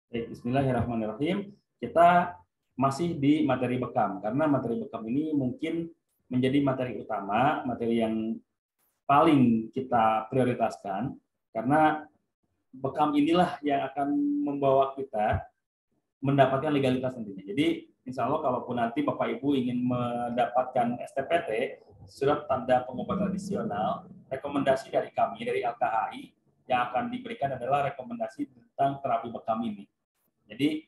Baik, bismillahirrahmanirrahim. Kita masih di materi bekam, karena materi bekam ini mungkin menjadi materi utama, materi yang paling kita prioritaskan, karena bekam inilah yang akan membawa kita mendapatkan legalitas nantinya. Jadi, insya Allah kalaupun nanti Bapak Ibu ingin mendapatkan STPT, surat tanda pengobatan tradisional, rekomendasi dari kami, dari LKHI, yang akan diberikan adalah rekomendasi tentang terapi bekam ini. Jadi,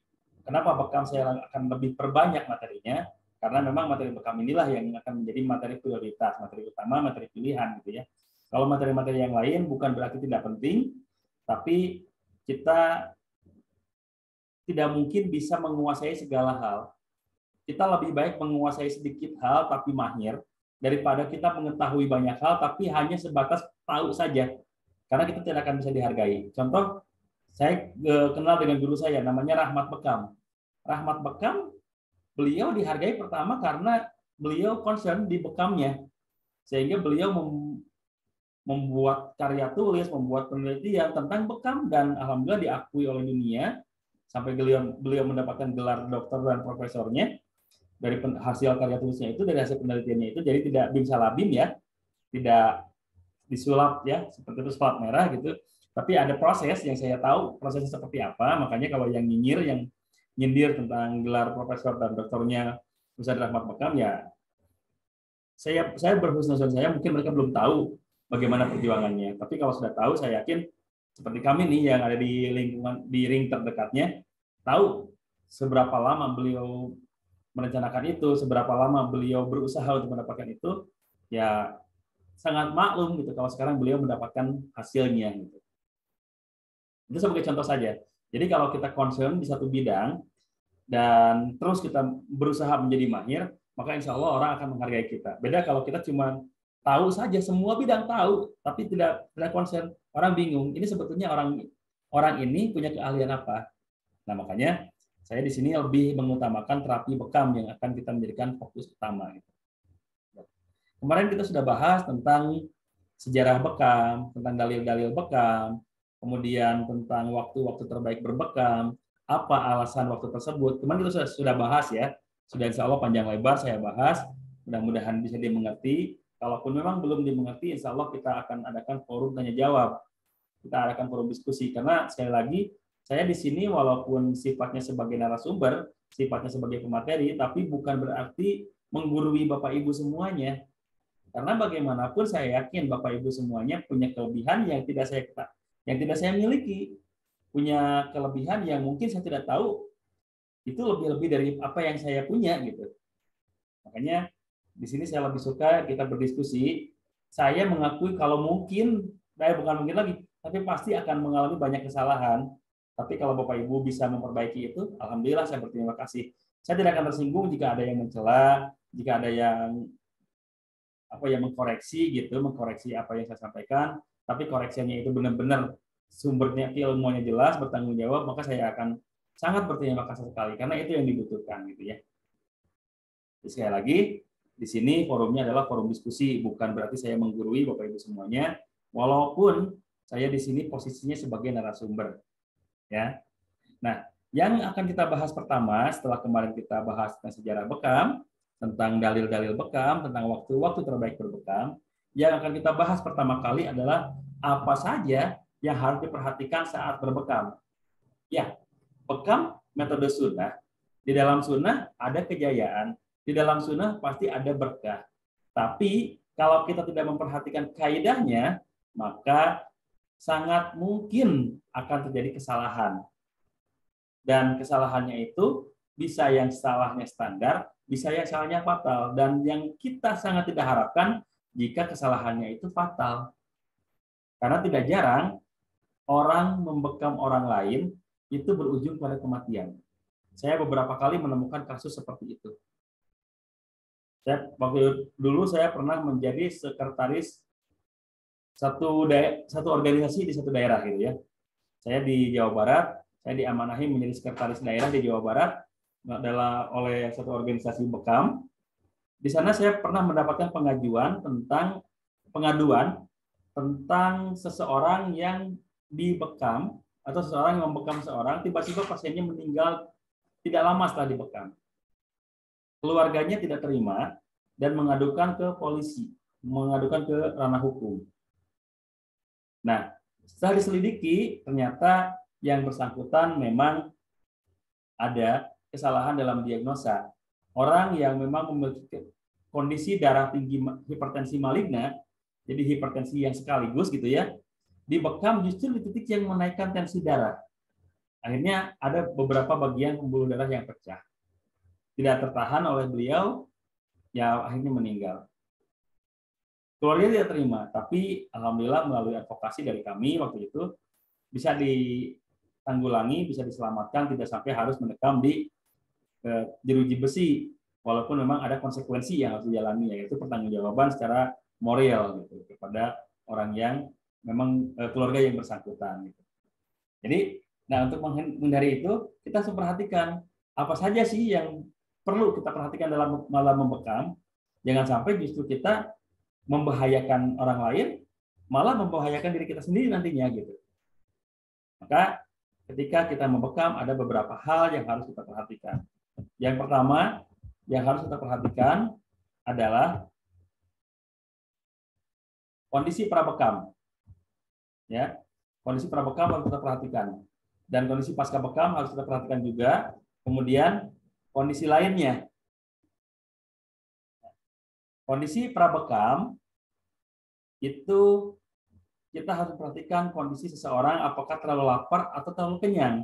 kenapa bekam saya akan lebih perbanyak materinya? Karena memang materi bekam inilah yang akan menjadi materi prioritas, materi utama, materi pilihan gitu ya. Kalau materi-materi yang lain bukan berarti tidak penting, tapi kita tidak mungkin bisa menguasai segala hal. Kita lebih baik menguasai sedikit hal tapi mahir daripada kita mengetahui banyak hal tapi hanya sebatas tahu saja. Karena kita tidak akan bisa dihargai. Contoh, saya kenal dengan guru saya, namanya Rahmat Bekam. Rahmat Bekam, beliau dihargai pertama karena beliau concern di bekamnya. Sehingga beliau membuat karya tulis, membuat penelitian tentang bekam, dan alhamdulillah diakui oleh dunia, sampai beliau mendapatkan gelar dokter dan profesornya dari hasil karya tulisnya itu, dari hasil penelitiannya itu. Jadi tidak bimsalabim ya, tidak disulap ya, seperti itu sulap merah gitu. Tapi ada proses yang saya tahu prosesnya seperti apa. Makanya kalau yang nyinyir, yang nyindir tentang gelar profesor dan doktornya Ustaz Rahmat Bekam, ya saya berhusnuzon, saya mungkin mereka belum tahu bagaimana perjuangannya. Tapi kalau sudah tahu, saya yakin seperti kami nih yang ada di lingkungan, di ring terdekatnya, tahu seberapa lama beliau merencanakan itu, seberapa lama beliau berusaha untuk mendapatkan itu, ya sangat maklum gitu kalau sekarang beliau mendapatkan hasilnya gitu. Itu sebagai contoh saja. Jadi kalau kita concern di satu bidang dan terus kita berusaha menjadi mahir, maka insya Allah orang akan menghargai kita. Beda kalau kita cuma tahu saja, semua bidang tahu, tapi tidak concern, orang bingung. Ini sebetulnya orang ini punya keahlian apa? Nah, makanya saya di sini lebih mengutamakan terapi bekam yang akan kita menjadikan fokus utama. Kemarin kita sudah bahas tentang sejarah bekam, tentang dalil-dalil bekam, kemudian tentang waktu-waktu terbaik berbekam, apa alasan waktu tersebut. Kemarin kita sudah bahas ya, sudah insya Allah panjang lebar saya bahas, mudah-mudahan bisa dimengerti. Kalaupun memang belum dimengerti, insya Allah kita akan adakan forum tanya jawab, kita adakan forum diskusi, karena sekali lagi saya di sini walaupun sifatnya sebagai narasumber, sifatnya sebagai pemateri, tapi bukan berarti menggurui Bapak Ibu semuanya. Karena bagaimanapun saya yakin Bapak Ibu semuanya punya kelebihan yang tidak saya miliki, punya kelebihan yang mungkin saya tidak tahu, itu lebih-lebih dari apa yang saya punya gitu. Makanya di sini saya lebih suka kita berdiskusi. Saya mengakui kalau mungkin, bukan mungkin lagi, tapi pasti akan mengalami banyak kesalahan. Tapi kalau Bapak Ibu bisa memperbaiki itu, alhamdulillah saya berterima kasih. Saya tidak akan tersinggung jika ada yang mencela, jika ada yang mengkoreksi gitu, mengkoreksi apa yang saya sampaikan, tapi koreksinya itu benar-benar sumbernya, ilmunya jelas, bertanggung jawab, maka saya akan sangat berterima kasih sekali, karena itu yang dibutuhkan gitu ya. Jadi sekali lagi, di sini forumnya adalah forum diskusi, bukan berarti saya menggurui Bapak Ibu semuanya, walaupun saya di sini posisinya sebagai narasumber. Ya. Nah, yang akan kita bahas pertama setelah kemarin kita bahas tentang sejarah bekam, tentang dalil-dalil bekam, tentang waktu-waktu terbaik berbekam, yang akan kita bahas pertama kali adalah apa saja yang harus diperhatikan saat berbekam. Ya, bekam metode sunnah. Di dalam sunnah ada kejayaan, di dalam sunnah pasti ada berkah. Tapi kalau kita tidak memperhatikan kaidahnya, maka sangat mungkin akan terjadi kesalahan. Dan kesalahannya itu bisa yang salahnya standar, bisa yang salahnya fatal. Dan yang kita sangat tidak harapkan jika kesalahannya itu fatal. Karena tidak jarang orang membekam orang lain itu berujung pada kematian. Saya beberapa kali menemukan kasus seperti itu. Waktu dulu saya pernah menjadi sekretaris satu organisasi di satu daerah gitu ya. Saya di Jawa Barat, saya diamanahi menjadi sekretaris daerah di Jawa Barat adalah oleh satu organisasi bekam. Di sana saya pernah mendapatkan pengaduan tentang seseorang yang dibekam atau seseorang yang membekam seorang, tiba-tiba pasiennya meninggal tidak lama setelah dibekam. Keluarganya tidak terima dan mengadukan ke polisi, mengadukan ke ranah hukum. Nah, setelah diselidiki, ternyata yang bersangkutan memang ada kesalahan dalam diagnosa. Orang yang memang memiliki kondisi darah tinggi hipertensi maligna, jadi hipertensi yang sekaligus gitu ya, dibekam justru di titik yang menaikkan tensi darah. Akhirnya ada beberapa bagian pembuluh darah yang pecah. Tidak tertahan oleh beliau, ya akhirnya meninggal. Keluarga tidak terima, tapi alhamdulillah melalui advokasi dari kami waktu itu bisa ditanggulangi, bisa diselamatkan, tidak sampai harus mendekam di jeruji besi, walaupun memang ada konsekuensi yang harus dijalani, yaitu pertanggungjawaban secara moral gitu kepada orang yang memang keluarga yang bersangkutan. Gitu. Jadi, nah untuk menghindari itu kita harus memperhatikan apa saja sih yang perlu kita perhatikan dalam membekam. Jangan sampai justru kita membahayakan orang lain, malah membahayakan diri kita sendiri nantinya gitu. Maka ketika kita membekam ada beberapa hal yang harus kita perhatikan. Yang pertama yang harus kita perhatikan adalah kondisi prabekam. Ya, kondisi prabekam harus kita perhatikan. Dan kondisi pasca bekam harus kita perhatikan juga. Kemudian kondisi lainnya. Kondisi prabekam itu kita harus perhatikan kondisi seseorang apakah terlalu lapar atau terlalu kenyang.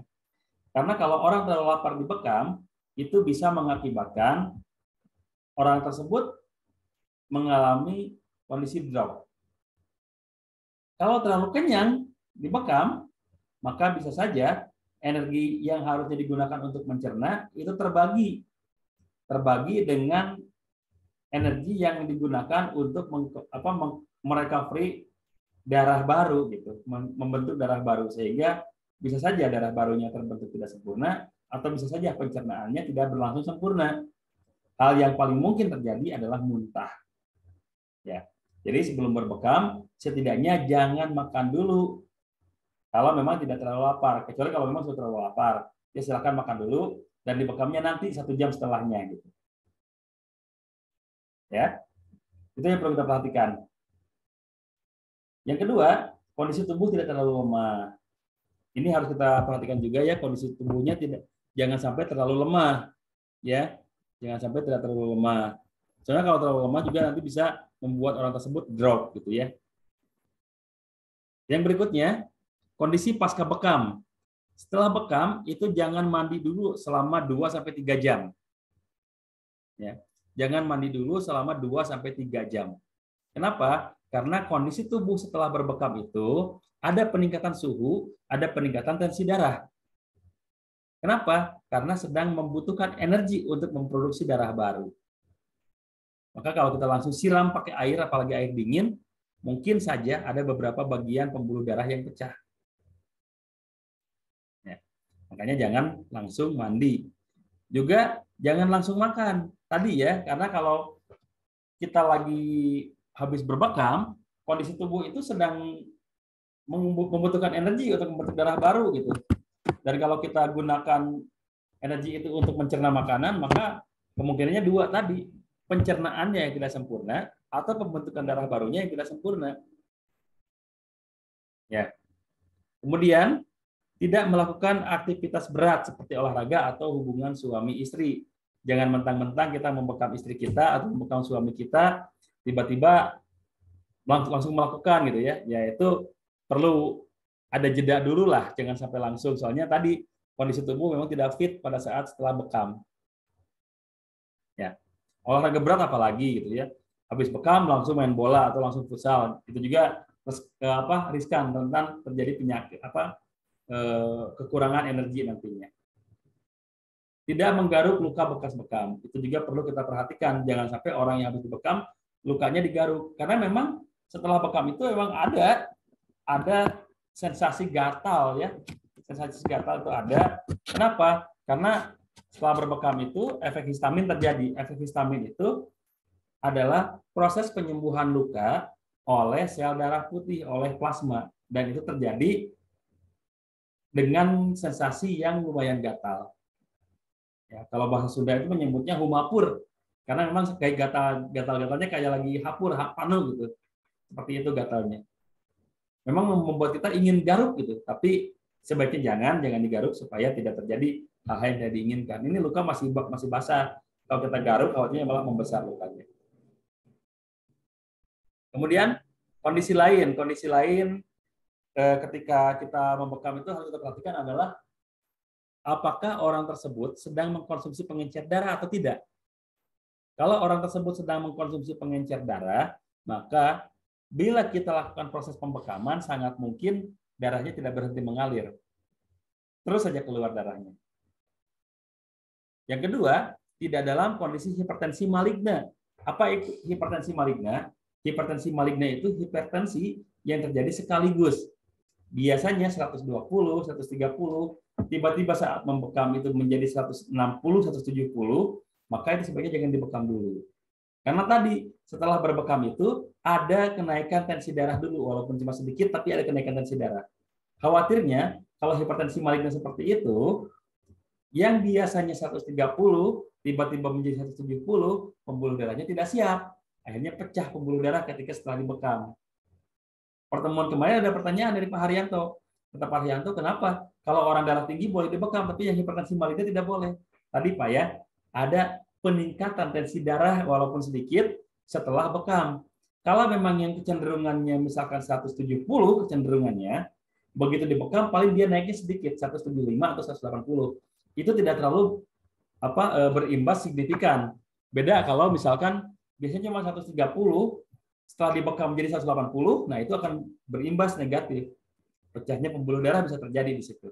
Karena kalau orang terlalu lapar di bekam, itu bisa mengakibatkan orang tersebut mengalami kondisi drop. Kalau terlalu kenyang di bekam, maka bisa saja energi yang harusnya digunakan untuk mencerna itu terbagi dengan energi yang digunakan untuk merecovery darah baru gitu, membentuk darah baru, sehingga bisa saja darah barunya terbentuk tidak sempurna atau bisa saja pencernaannya tidak berlangsung sempurna. Hal yang paling mungkin terjadi adalah muntah. Ya. Jadi sebelum berbekam setidaknya jangan makan dulu. Kalau memang tidak terlalu lapar, kecuali kalau memang sudah terlalu lapar, ya silakan makan dulu dan dibekamnya nanti 1 jam setelahnya gitu. Ya. Itu yang perlu kita perhatikan. Yang kedua, kondisi tubuh tidak terlalu lemah. Ini harus kita perhatikan juga ya, kondisi tubuhnya jangan sampai terlalu lemah, ya, jangan sampai tidak terlalu lemah. Soalnya kalau terlalu lemah juga nanti bisa membuat orang tersebut drop, gitu ya. Yang berikutnya, kondisi pasca bekam. Setelah bekam itu jangan mandi dulu selama 2-3 jam. Ya, jangan mandi dulu selama 2-3 jam. Kenapa? Karena kondisi tubuh setelah berbekam itu ada peningkatan suhu, ada peningkatan tensi darah. Kenapa? Karena sedang membutuhkan energi untuk memproduksi darah baru. Maka kalau kita langsung siram pakai air, apalagi air dingin, mungkin saja ada beberapa bagian pembuluh darah yang pecah. Ya. Makanya jangan langsung mandi. Juga jangan langsung makan. Tadi ya, karena kalau kita lagi habis berbekam, kondisi tubuh itu sedang membutuhkan energi untuk membentuk darah baru gitu. Dan kalau kita gunakan energi itu untuk mencerna makanan, maka kemungkinannya 2 tadi, pencernaannya yang tidak sempurna atau pembentukan darah barunya yang tidak sempurna. Ya. Kemudian tidak melakukan aktivitas berat seperti olahraga atau hubungan suami istri. Jangan mentang-mentang kita membekam istri kita atau membekam suami kita tiba-tiba langsung melakukan gitu ya. Yaitu perlu ada jeda dulu lah, jangan sampai langsung. Soalnya tadi kondisi tubuh memang tidak fit pada saat setelah bekam. Ya. Olahraga berat apalagi gitu ya. Habis bekam langsung main bola atau langsung futsal. Itu juga riskan, rentan terjadi penyakit kekurangan energi nantinya. Tidak menggaruk luka bekas bekam. Itu juga perlu kita perhatikan. Jangan sampai orang yang habis dibekam lukanya digaruk. Karena memang setelah bekam itu memang ada sensasi gatal ya. Sensasi gatal itu ada. Kenapa? Karena setelah berbekam itu efek histamin terjadi. Efek histamin itu adalah proses penyembuhan luka oleh sel darah putih, oleh plasma. Dan itu terjadi dengan sensasi yang lumayan gatal. Ya, kalau bahasa Sunda itu menyebutnya humapur, karena memang kayak gatal-gatalnya kayak lagi hapur, panu gitu. Seperti itu gatalnya. Memang membuat kita ingin garuk gitu, tapi sebaiknya jangan digaruk supaya tidak terjadi hal-hal yang tidak diinginkan. Ini luka masih basah. Kalau kita garuk, khawatirnya malah membesar lukanya. Kemudian kondisi lain ketika kita membekam itu harus kita perhatikan adalah apakah orang tersebut sedang mengkonsumsi pengencer darah atau tidak. Kalau orang tersebut sedang mengkonsumsi pengencer darah, maka bila kita lakukan proses pembekaman, sangat mungkin darahnya tidak berhenti mengalir. Terus saja keluar darahnya. Yang kedua, tidak dalam kondisi hipertensi maligna. Apa itu hipertensi maligna? Hipertensi maligna itu hipertensi yang terjadi sekaligus. Biasanya 120, 130, tiba-tiba saat membekam itu menjadi 160, 170, maka itu sebaiknya jangan dibekam dulu. Karena tadi setelah berbekam itu ada kenaikan tensi darah dulu, walaupun cuma sedikit, tapi ada kenaikan tensi darah. Khawatirnya kalau hipertensi maligna seperti itu, yang biasanya 130 tiba-tiba menjadi 170, pembuluh darahnya tidak siap. Akhirnya pecah pembuluh darah ketika setelah dibekam. Pertemuan kemarin ada pertanyaan dari Pak Haryanto. Kata Pak Haryanto, kenapa? Kalau orang darah tinggi boleh dibekam, tapi yang hipertensi maligna tidak boleh. Tadi Pak ya, ada peningkatan tensi darah walaupun sedikit setelah bekam. Kalau memang yang kecenderungannya misalkan 170 kecenderungannya, begitu dibekam paling dia naiknya sedikit, 175 atau 180. Itu tidak terlalu berimbas signifikan. Beda kalau misalkan biasanya cuma 130, setelah dibekam menjadi 180, nah itu akan berimbas negatif. Pecahnya pembuluh darah bisa terjadi di situ.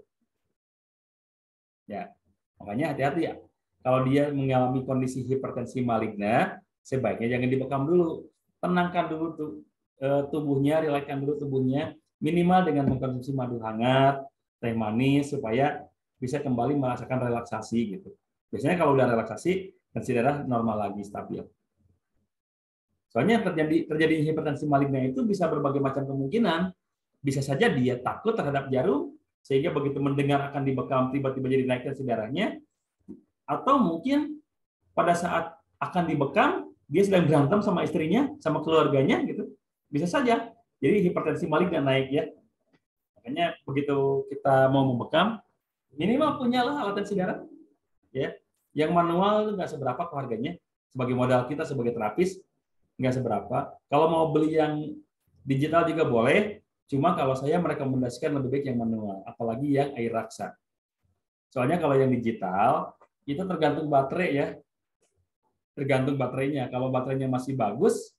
Ya, makanya hati-hati ya. Kalau dia mengalami kondisi hipertensi maligna, sebaiknya jangan dibekam dulu. Tenangkan dulu tubuhnya, rilekskan dulu tubuhnya, minimal dengan mengkonsumsi madu hangat, teh manis, supaya bisa kembali merasakan relaksasi gitu. Biasanya kalau udah relaksasi, tensi darah normal lagi, stabil. Soalnya terjadi hipertensi maligna itu bisa berbagai macam kemungkinan. Bisa saja dia takut terhadap jarum, sehingga begitu mendengar akan dibekam tiba-tiba jadi naik tensi darahnya. Atau mungkin pada saat akan dibekam, dia sedang berantem sama istrinya, sama keluarganya, gitu. Bisa saja. Jadi hipertensi maligna naik ya. Makanya begitu kita mau membekam, minimal punyalah alat tensi darah. Ya, yang manual nggak seberapa kok harganya. Sebagai modal kita sebagai terapis nggak seberapa. Kalau mau beli yang digital juga boleh. Cuma kalau saya merekomendasikan lebih baik yang manual, apalagi yang air raksa. Soalnya kalau yang digital itu tergantung baterai ya. Tergantung baterainya. Kalau baterainya masih bagus,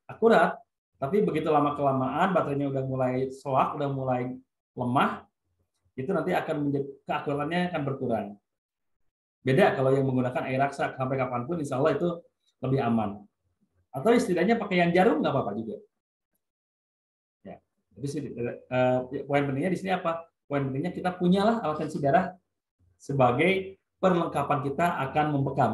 akurat. Tapi begitu lama-kelamaan baterainya udah mulai soak, udah mulai lemah, itu nanti akan menjadi keakuratannya akan berkurang. Beda kalau yang menggunakan air raksa, sampai kapanpun insya Allah itu lebih aman. Atau istilahnya pakai yang jarum nggak apa-apa juga. Ya. Jadi poin pentingnya di sini apa? Poin pentingnya kita punyalah alat tensi darah sebagai perlengkapan kita akan membekam.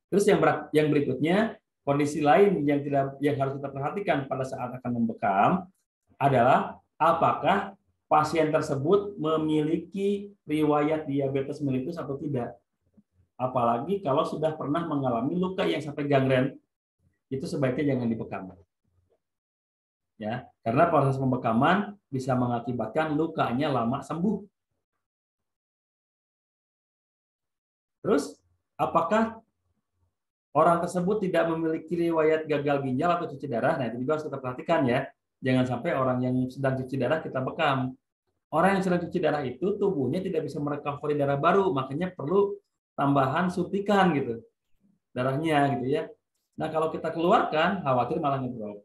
Terus yang berikutnya, kondisi lain yang harus kita perhatikan pada saat akan membekam adalah apakah pasien tersebut memiliki riwayat diabetes mellitus atau tidak. Apalagi kalau sudah pernah mengalami luka yang sampai gangren, itu sebaiknya jangan dibekam. Ya, karena proses pembekaman bisa mengakibatkan lukanya lama sembuh. Terus, apakah orang tersebut tidak memiliki riwayat gagal ginjal atau cuci darah? Nah, itu juga harus kita perhatikan ya. Jangan sampai orang yang sedang cuci darah kita bekam. Orang yang sedang cuci darah itu tubuhnya tidak bisa merecovery darah baru, makanya perlu tambahan suntikan gitu. Darahnya gitu ya. Nah, kalau kita keluarkan, khawatir malah ngedrop.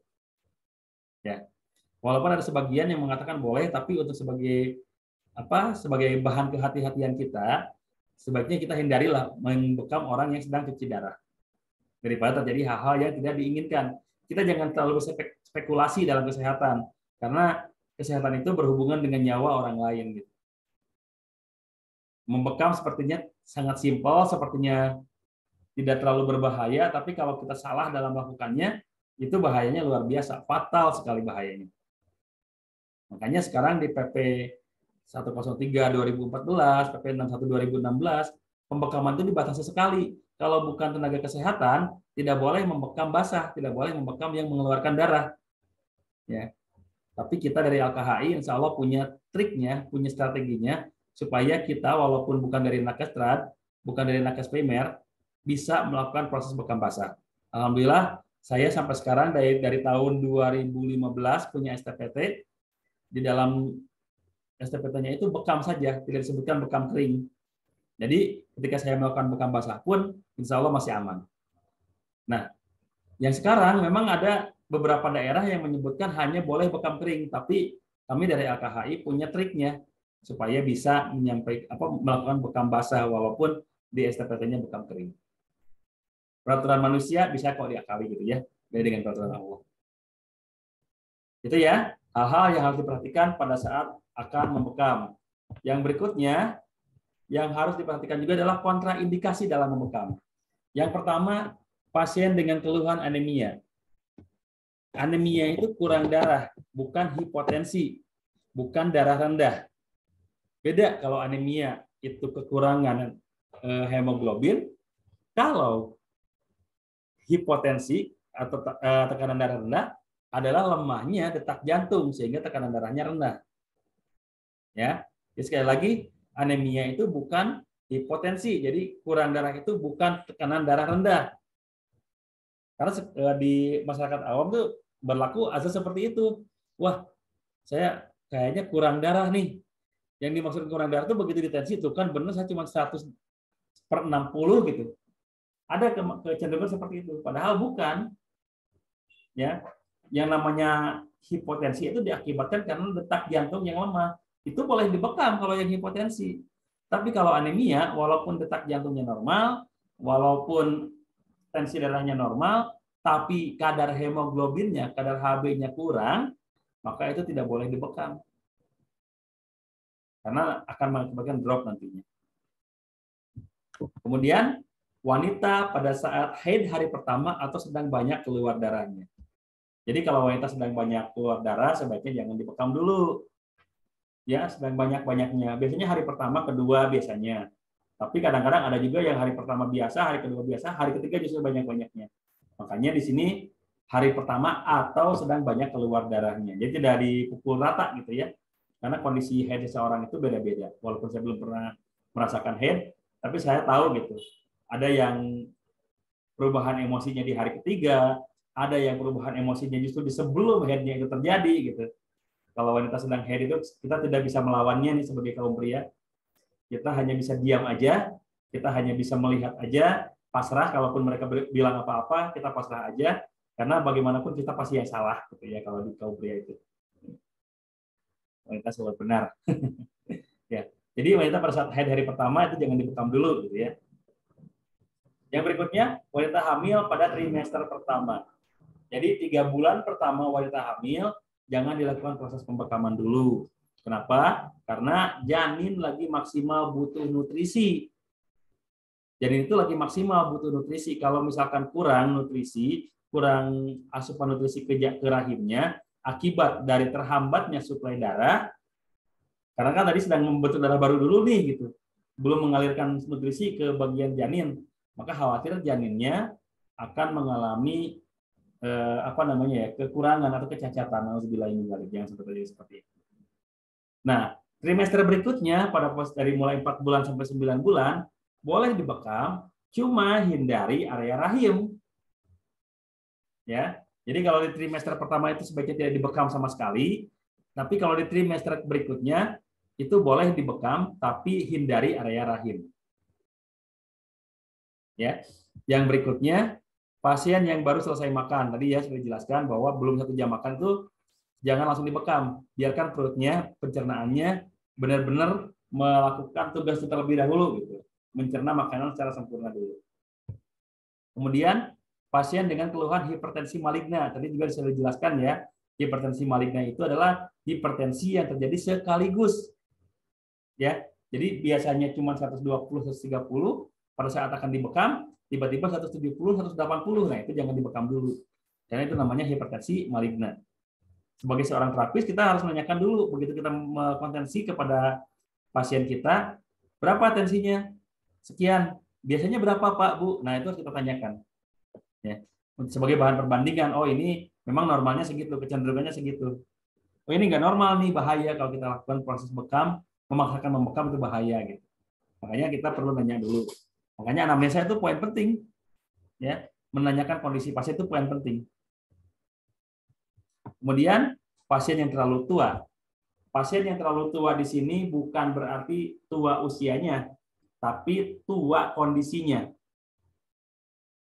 Ya. Walaupun ada sebagian yang mengatakan boleh, tapi untuk sebagai bahan kehati-hatian kita, sebaiknya kita hindarilah membekam orang yang sedang cuci darah. Daripada terjadi hal-hal yang tidak diinginkan. Kita jangan terlalu berspekulasi dalam kesehatan, karena kesehatan itu berhubungan dengan nyawa orang lain. Gitu. Membekam sepertinya sangat simpel, sepertinya tidak terlalu berbahaya, tapi kalau kita salah dalam melakukannya, itu bahayanya luar biasa, fatal sekali bahayanya. Makanya sekarang di PP 103 2014, PP 61 2016, pembekaman itu dibatasi sekali. Kalau bukan tenaga kesehatan, tidak boleh membekam basah, tidak boleh membekam yang mengeluarkan darah. Ya. Tapi kita dari LKHI, insya Allah punya triknya, punya strateginya, supaya kita walaupun bukan dari nakes trad, bukan dari nakes primer, bisa melakukan proses bekam basah. Alhamdulillah, saya sampai sekarang dari tahun 2015 punya STPT. Di dalam STPT-nya itu bekam saja, tidak disebutkan bekam kering. Jadi ketika saya melakukan bekam basah pun, insya Allah masih aman. Nah, yang sekarang memang ada beberapa daerah yang menyebutkan hanya boleh bekam kering, tapi kami dari LKHI punya triknya supaya bisa melakukan bekam basah walaupun di STPT-nya bekam kering. Peraturan manusia bisa kok diakali gitu ya, beda dengan peraturan Allah. Itu ya, hal-hal yang harus diperhatikan pada saat akan membekam. Yang berikutnya, yang harus diperhatikan juga adalah kontraindikasi dalam membekam. Yang pertama, pasien dengan keluhan anemia. Anemia itu kurang darah, bukan hipotensi, bukan darah rendah. Beda kalau anemia itu kekurangan hemoglobin, kalau hipotensi atau tekanan darah rendah adalah lemahnya detak jantung sehingga tekanan darahnya rendah. Ya, jadi sekali lagi anemia itu bukan hipotensi, jadi kurang darah itu bukan tekanan darah rendah. Karena di masyarakat awam tuh berlaku azas seperti itu. Wah, saya kayaknya kurang darah nih. Yang dimaksud kurang darah itu begitu ditensi itu kan benar saya cuma 100/60 gitu. Ada kecenderungan seperti itu. Padahal bukan. Ya, yang namanya hipotensi itu diakibatkan karena detak jantung yang lemah. Itu boleh dibekam kalau yang hipotensi. Tapi kalau anemia, walaupun detak jantungnya normal, walaupun tensi darahnya normal, tapi kadar hemoglobinnya, kadar Hb-nya kurang, maka itu tidak boleh dibekam. Karena akan mengakibatkan drop nantinya. Kemudian, wanita pada saat haid hari pertama atau sedang banyak keluar darahnya. Jadi kalau wanita sedang banyak keluar darah, sebaiknya jangan dibekam dulu. Ya, sedang banyak-banyaknya. Biasanya hari pertama, kedua biasanya. Tapi kadang-kadang ada juga yang hari pertama biasa, hari kedua biasa, hari ketiga justru banyak-banyaknya. Makanya di sini hari pertama atau sedang banyak keluar darahnya. Jadi tidak dipukul rata gitu ya. Karena kondisi head seseorang itu beda-beda. Walaupun saya belum pernah merasakan head, tapi saya tahu gitu. Ada yang perubahan emosinya di hari ketiga, ada yang perubahan emosinya justru di sebelum head-nya itu terjadi gitu. Kalau wanita sedang head itu kita tidak bisa melawannya nih sebagai kaum pria. Kita hanya bisa diam aja, kita hanya bisa melihat aja, pasrah kalaupun mereka bilang apa-apa, kita pasrah aja karena bagaimanapun kita pasti yang salah gitu ya kalau di kaum pria itu. Wanita selalu benar. Ya. Jadi wanita pada saat haid hari pertama itu jangan dibekam dulu gitu ya. Yang berikutnya, wanita hamil pada trimester pertama. Jadi 3 bulan pertama wanita hamil jangan dilakukan proses pembekaman dulu. Kenapa? Karena janin lagi maksimal butuh nutrisi. Janin itu lagi maksimal butuh nutrisi. Kalau misalkan kurang nutrisi, kurang asupan nutrisi ke rahimnya, akibat dari terhambatnya suplai darah, karena kan tadi sedang membentuk darah baru dulu nih gitu, belum mengalirkan nutrisi ke bagian janin, maka khawatir janinnya akan mengalami kekurangan atau kecacatan. Alhamdulillah, jangan sampai seperti itu. Nah, trimester berikutnya dari mulai 4 bulan sampai 9 bulan boleh dibekam, cuma hindari area rahim. Ya. Jadi kalau di trimester pertama itu sebaiknya tidak dibekam sama sekali, tapi kalau di trimester berikutnya itu boleh dibekam tapi hindari area rahim. Ya. Yang berikutnya, pasien yang baru selesai makan. Tadi ya sudah dijelaskan bahwa belum 1 jam makan tuh jangan langsung dibekam, biarkan perutnya, pencernaannya benar-benar melakukan tugas terlebih dahulu gitu, mencerna makanan secara sempurna dulu. Kemudian pasien dengan keluhan hipertensi maligna, tadi juga sudah dijelaskan ya, hipertensi maligna itu adalah hipertensi yang terjadi sekaligus. Ya, jadi biasanya cuma 120, 130, pada saat akan dibekam tiba-tiba 170, 180, nah itu jangan dibekam dulu, karena itu namanya hipertensi maligna. Sebagai seorang terapis, kita harus menanyakan dulu, begitu kita kontensi kepada pasien kita, berapa tensinya? Sekian. Biasanya berapa Pak, Bu? Nah, itu harus kita tanyakan. Ya. Sebagai bahan perbandingan, oh ini memang normalnya segitu, kecenderungannya segitu. Oh ini nggak normal nih, bahaya kalau kita lakukan proses bekam, memaksakan membekam itu bahaya gitu. Makanya kita perlu nanya dulu. Makanya anamnesa itu poin penting. Ya, menanyakan kondisi pasien itu poin penting. Kemudian pasien yang terlalu tua. Pasien yang terlalu tua di sini bukan berarti tua usianya, tapi tua kondisinya.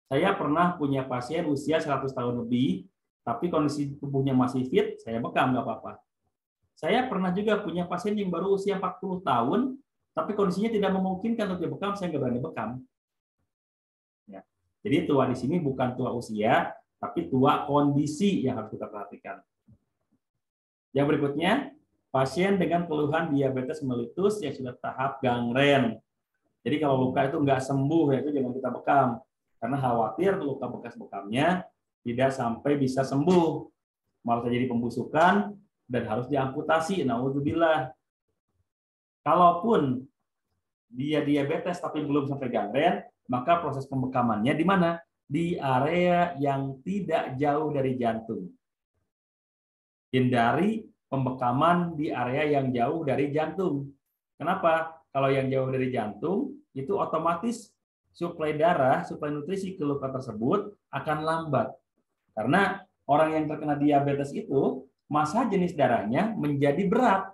Saya pernah punya pasien usia 100 tahun lebih, tapi kondisi tubuhnya masih fit, saya bekam nggak apa-apa. Saya pernah juga punya pasien yang baru usia 40 tahun, tapi kondisinya tidak memungkinkan untuk dibekam, saya nggak berani bekam. Ya. Jadi tua di sini bukan tua usia, tapi tua kondisi yang harus kita perhatikan. Yang berikutnya, pasien dengan keluhan diabetes mellitus yang sudah tahap gangren. Jadi kalau luka itu nggak sembuh, itu jangan kita bekam. Karena khawatir luka bekas bekamnya tidak sampai bisa sembuh. Malah terjadi pembusukan dan harus diamputasi. Naudzubillah. Kalaupun dia diabetes tapi belum sampai gangren, maka proses pembekamannya di mana? Di area yang tidak jauh dari jantung. Hindari pembekaman di area yang jauh dari jantung. Kenapa? Kalau yang jauh dari jantung, itu otomatis suplai darah, suplai nutrisi ke luka tersebut akan lambat. Karena orang yang terkena diabetes itu, massa jenis darahnya menjadi berat.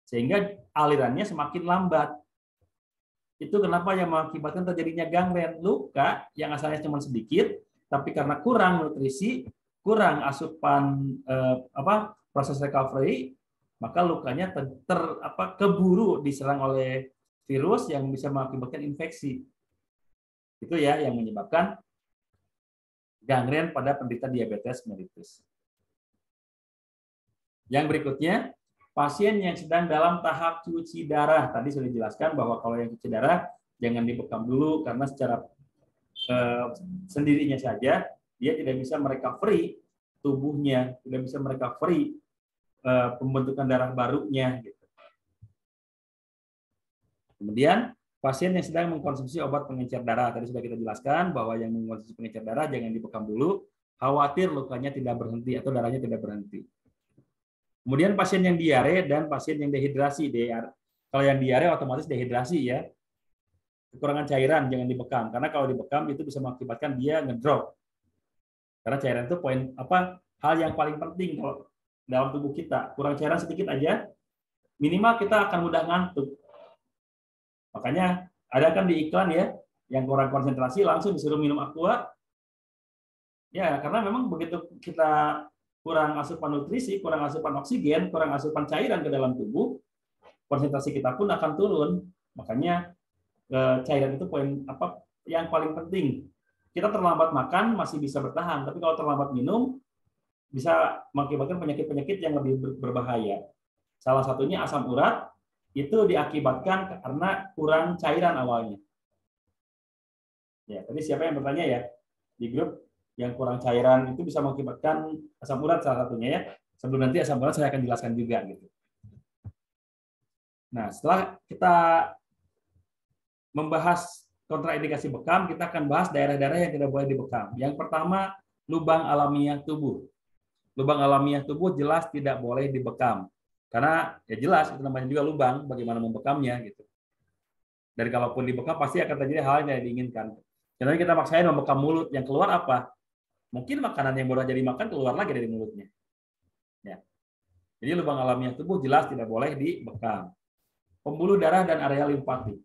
Sehingga alirannya semakin lambat. Itu kenapa yang mengakibatkan terjadinya gangren. Luka yang asalnya cuma sedikit, tapi karena kurang nutrisi, kurang asupan proses recovery, maka lukanya keburu diserang oleh virus yang bisa mengakibatkan infeksi. Itu ya yang menyebabkan gangren pada penderita diabetes mellitus. Yang berikutnya, pasien yang sedang dalam tahap cuci darah. Tadi sudah dijelaskan bahwa kalau yang cuci darah jangan dibekam dulu karena secara sendirinya saja dia tidak bisa merecovery tubuhnya, tidak bisa merecovery pembentukan darah barunya. Gitu. Kemudian pasien yang sedang mengkonsumsi obat pengencer darah, tadi sudah kita jelaskan bahwa yang mengkonsumsi pengencer darah jangan dibekam dulu, khawatir lukanya tidak berhenti atau darahnya tidak berhenti. Kemudian pasien yang diare dan pasien yang dehidrasi. Kalau yang diare otomatis dehidrasi ya, kekurangan cairan jangan dibekam karena kalau dibekam itu bisa mengakibatkan dia ngedrop. Karena cairan itu hal yang paling penting kalau dalam tubuh kita. Kurang cairan sedikit aja, minimal kita akan mudah ngantuk. Makanya ada kan di iklan ya, yang kurang konsentrasi langsung disuruh minum aqua. Ya, karena memang begitu kita kurang asupan nutrisi, kurang asupan oksigen, kurang asupan cairan ke dalam tubuh, konsentrasi kita pun akan turun. Makanya cairan itu poin yang paling penting. Kita terlambat makan masih bisa bertahan, tapi kalau terlambat minum bisa mengakibatkan penyakit-penyakit yang lebih berbahaya. Salah satunya asam urat itu diakibatkan karena kurang cairan awalnya. Ya, tadi siapa yang bertanya ya di grup yang kurang cairan itu bisa mengakibatkan asam urat salah satunya ya. Sebelum nanti asam urat saya akan jelaskan juga gitu. Nah, setelah kita membahas kontraindikasi bekam, kita akan bahas daerah-daerah yang tidak boleh dibekam. Yang pertama, lubang alamiah tubuh. Lubang alamiah tubuh jelas tidak boleh dibekam. Karena ya jelas itu namanya juga lubang, bagaimana membekamnya gitu. Dan kalaupun dibekam pasti akan terjadi hal yang tidak diinginkan. Contohnya kita maksain membekam mulut, yang keluar apa? Mungkin makanan yang baru jadi makan keluar lagi dari mulutnya. Ya. Jadi lubang alamiah tubuh jelas tidak boleh dibekam. Pembuluh darah dan area limfatik.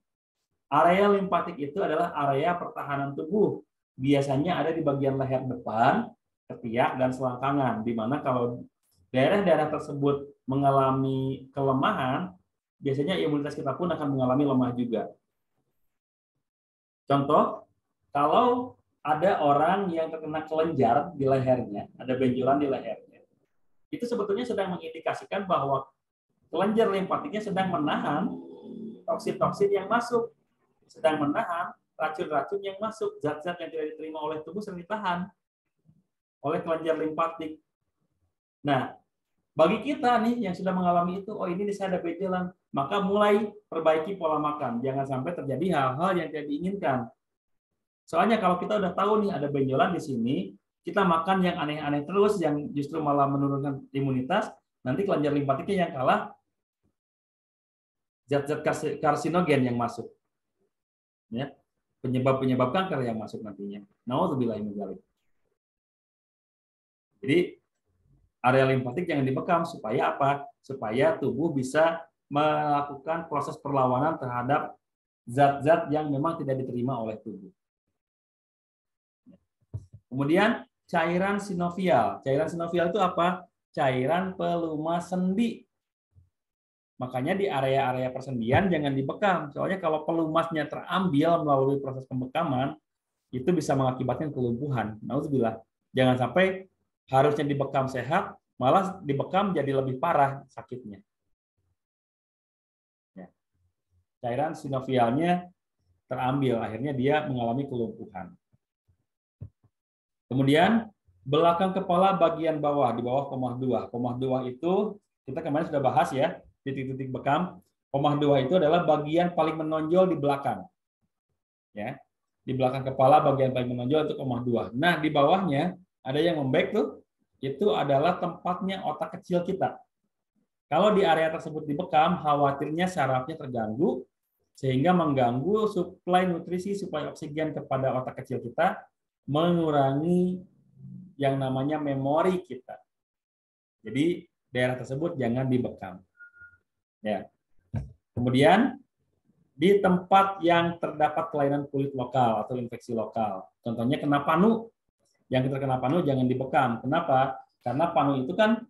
Area limfatik itu adalah area pertahanan tubuh. Biasanya ada di bagian leher depan, ketiak, dan selangkangan. Di mana kalau daerah-daerah tersebut mengalami kelemahan, biasanya imunitas kita pun akan mengalami lemah juga. Contoh, kalau ada orang yang terkena kelenjar di lehernya, ada benjolan di lehernya, itu sebetulnya sedang mengindikasikan bahwa kelenjar limfatiknya sedang menahan toksin-toksin yang masuk, sedang menahan racun-racun yang masuk, zat-zat yang tidak diterima oleh tubuh sedang ditahan oleh kelenjar limfatik. Nah, bagi kita nih yang sudah mengalami itu, oh ini saya ada benjolan, maka mulai perbaiki pola makan. Jangan sampai terjadi hal-hal yang tidak diinginkan. Soalnya kalau kita udah tahu nih ada benjolan di sini, kita makan yang aneh-aneh terus, yang justru malah menurunkan imunitas, nanti kelenjar limpatiknya yang kalah, zat-zat karsinogen yang masuk. Ya, penyebab kanker yang masuk nantinya. Nauzubillah min dzalik. Jadi area limpatik jangan dibekam supaya apa? Supaya tubuh bisa melakukan proses perlawanan terhadap zat-zat yang memang tidak diterima oleh tubuh. Kemudian cairan sinovial. Cairan sinovial itu apa? Cairan pelumas sendi. Makanya di area-area persendian jangan dibekam. Soalnya kalau pelumasnya terambil melalui proses pembekaman, itu bisa mengakibatkan kelumpuhan. Nauzubillah. Jangan sampai harusnya dibekam sehat, malah dibekam jadi lebih parah sakitnya. Ya. Cairan sinovialnya terambil, akhirnya dia mengalami kelumpuhan. Kemudian belakang kepala bagian bawah, di bawah komah 2. Komah 2 itu kita kemarin sudah bahas ya, titik-titik bekam. Komah 2 itu adalah bagian paling menonjol di belakang. Ya. Di belakang kepala bagian paling menonjol itu komah 2. Nah, di bawahnya ada yang membek tuh, itu adalah tempatnya otak kecil kita. Kalau di area tersebut dibekam, khawatirnya sarafnya terganggu, sehingga mengganggu suplai nutrisi, suplai oksigen kepada otak kecil kita, mengurangi yang namanya memori kita. Jadi daerah tersebut jangan dibekam. Ya. Kemudian di tempat yang terdapat kelainan kulit lokal atau infeksi lokal. Contohnya kena panu. Yang terkena panu jangan dibekam. Kenapa? Karena panu itu kan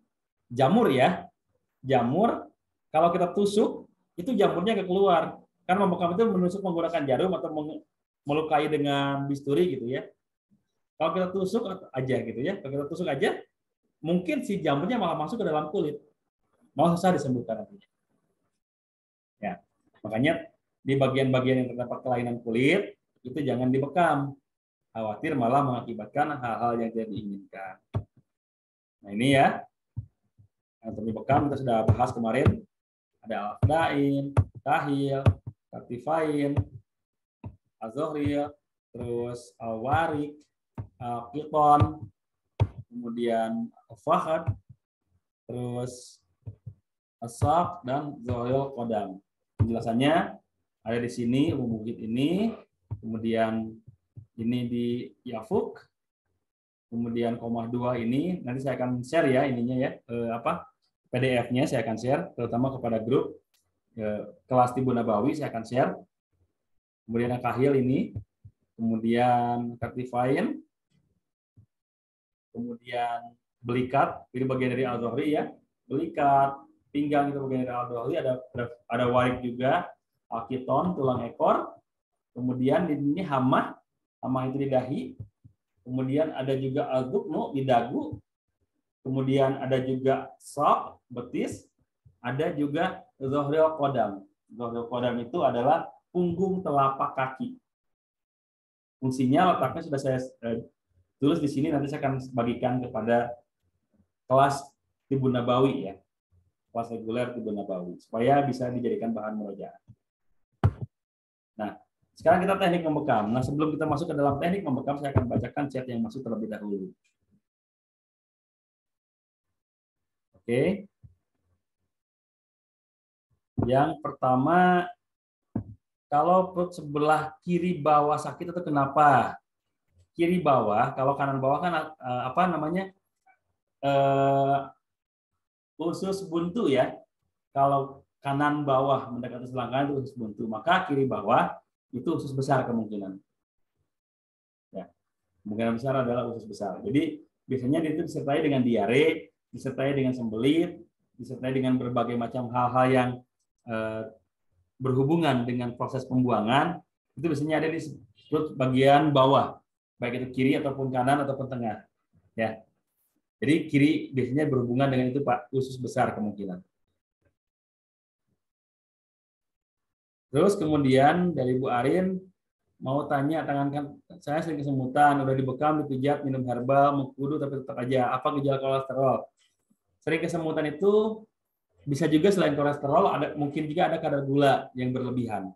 jamur ya. Jamur kalau kita tusuk itu jamurnya nggak keluar. Karena membekam itu menusuk menggunakan jarum atau melukai dengan bisturi gitu ya. Kalau kita tusuk aja gitu ya, kalau kita tusuk aja, mungkin si jamurnya malah masuk ke dalam kulit, malah susah disembuhkan nantinya. Ya, makanya di bagian-bagian yang terdapat kelainan kulit itu jangan dibekam, khawatir malah mengakibatkan hal-hal yang tidak diinginkan. Nah ini ya, yang dibekam kita sudah bahas kemarin, ada alfdain, tahil, tartifain, azohril, terus alwarik, Piton, kemudian Fahad, terus Asaf dan Zohil Kodam. Penjelasannya ada di sini, bukit ini, kemudian ini di Yafuk, kemudian komah 2 ini nanti saya akan share ya ininya ya PDF-nya saya akan share terutama kepada grup kelas Tibu Nabawi saya akan share. Kemudian Kahil ini, kemudian Kartifain, kemudian belikat, ini bagian dari al-zohri ya, belikat, pinggang itu bagian dari al-zohri, ada warik juga, akiton, tulang ekor, kemudian ini hamah itu di dahi, kemudian ada juga al-duknu di dagu, kemudian ada juga sok, betis, ada juga zohril kodam. Zohril kodam itu adalah punggung telapak kaki. Fungsinya letaknya sudah saya tulis di sini, nanti saya akan bagikan kepada kelas Tibu Nabawi ya, kelas reguler Tibu Nabawi, supaya bisa dijadikan bahan murojaah. Nah, sekarang kita teknik membekam. Nah, sebelum kita masuk ke dalam teknik membekam, saya akan bacakan chat yang masuk terlebih dahulu. Oke. Yang pertama, kalau perut sebelah kiri bawah sakit itu kenapa? Kiri bawah, kalau kanan bawah kan usus buntu ya. Kalau kanan bawah mendekati selangkangan itu usus buntu, maka kiri bawah itu usus besar kemungkinan. Ya, kemungkinan besar adalah usus besar. Jadi biasanya itu disertai dengan diare, disertai dengan sembelit, disertai dengan berbagai macam hal-hal yang berhubungan dengan proses pembuangan. Itu biasanya ada di perut bagian bawah, baik itu kiri ataupun kanan ataupun tengah. Ya. Jadi kiri biasanya berhubungan dengan itu Pak, usus besar kemungkinan. Terus kemudian dari Bu Arin mau tanya, tangan kan saya sering kesemutan, udah dibekam, dipijat, minum herbal, mengkudu tapi tetap aja. Apa gejala kolesterol? Sering kesemutan itu bisa juga selain kolesterol, mungkin juga ada kadar gula yang berlebihan.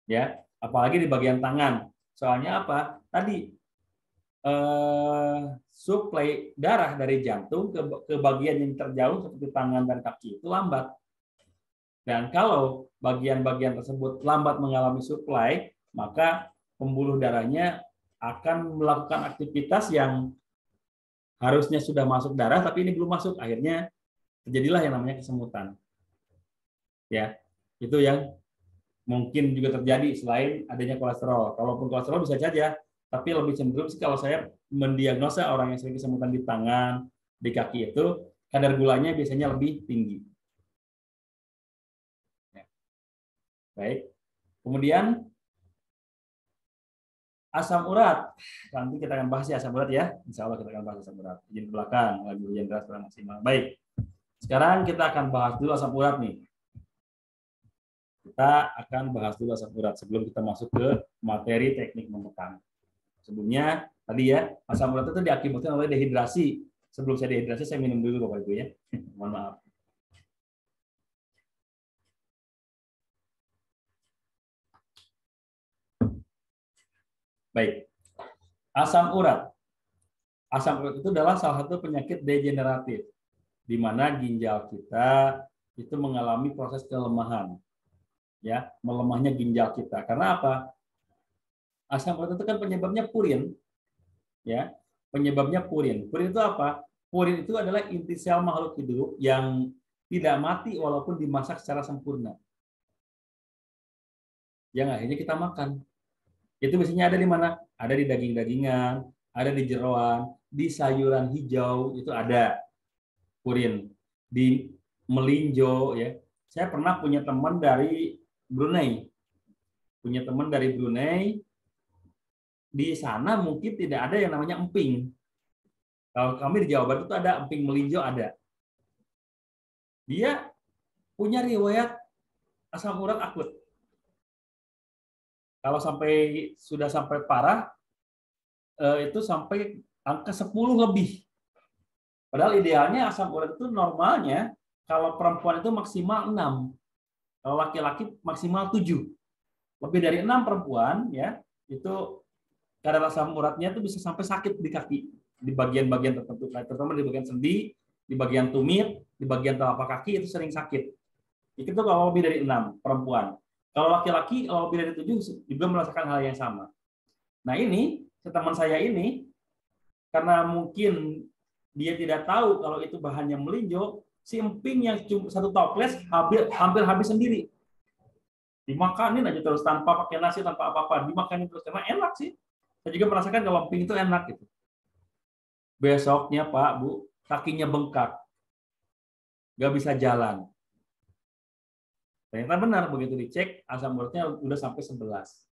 Ya, apalagi di bagian tangan. Soalnya apa? Tadi suplai darah dari jantung ke bagian yang terjauh seperti tangan dan kaki itu lambat. Dan kalau bagian-bagian tersebut lambat mengalami suplai, maka pembuluh darahnya akan melakukan aktivitas yang harusnya sudah masuk darah, tapi ini belum masuk. Akhirnya terjadilah yang namanya kesemutan. Ya, itu yang mungkin juga terjadi selain adanya kolesterol. Kalaupun kolesterol bisa saja, tapi lebih cenderung sih kalau saya mendiagnosa orang yang sering kesemutan di tangan, di kaki itu, kadar gulanya biasanya lebih tinggi. Baik. Kemudian asam urat. Nanti kita akan bahas ya asam urat ya. Insya Allah kita akan bahas asam urat. Izin ke belakang, lagi hujan deras kurang maksimal. Baik. Sekarang kita akan bahas dulu asam urat nih. Kita akan bahas dulu asam urat sebelum kita masuk ke materi teknik membekam. Sebelumnya tadi ya, asam urat itu diakibatkan oleh dehidrasi. Sebelum saya dehidrasi, saya minum dulu Bapak Ibu ya. Mohon maaf. Baik. Asam urat. Asam urat itu adalah salah satu penyakit degeneratif di mana ginjal kita itu mengalami proses kelemahan. Ya, melemahnya ginjal kita. Karena apa? Asam urat itu kan penyebabnya purin. Ya, penyebabnya purin. Purin itu apa? Purin itu adalah inti sel makhluk hidup yang tidak mati walaupun dimasak secara sempurna. Yang akhirnya kita makan. Itu biasanya ada di mana? Ada di daging-dagingan, ada di jeroan, di sayuran hijau itu ada purin. Di melinjo ya. Saya pernah punya teman dari Brunei. Punya teman dari Brunei. Di sana mungkin tidak ada yang namanya emping. Kalau kami di Jawa Barat itu ada emping melinjo ada. Dia punya riwayat asam urat akut. Kalau sudah sampai parah, itu sampai angka 10 lebih. Padahal idealnya asam urat itu normalnya kalau perempuan itu maksimal 6, kalau laki-laki maksimal 7. Lebih dari 6 perempuan ya, itu kadar asam uratnya itu bisa sampai sakit di kaki, di bagian-bagian tertentu, terutama di bagian sendi, di bagian tumit, di bagian telapak kaki itu sering sakit. Itu kalau lebih dari 6 perempuan. Kalau laki-laki kalau lebih dari 7 juga merasakan hal yang sama. Nah ini, teman saya ini, karena mungkin dia tidak tahu kalau itu bahannya melinjo, si emping yang cuma satu toples hampir habis sendiri. Dimakanin aja terus tanpa pakai nasi, tanpa apa-apa. Dimakanin terus, karena enak sih. Saya juga merasakan kalau emping itu enak gitu. Besoknya Pak, Bu, kakinya bengkak. Nggak bisa jalan. Ternyata benar, begitu dicek, asam uratnya udah sampai 11.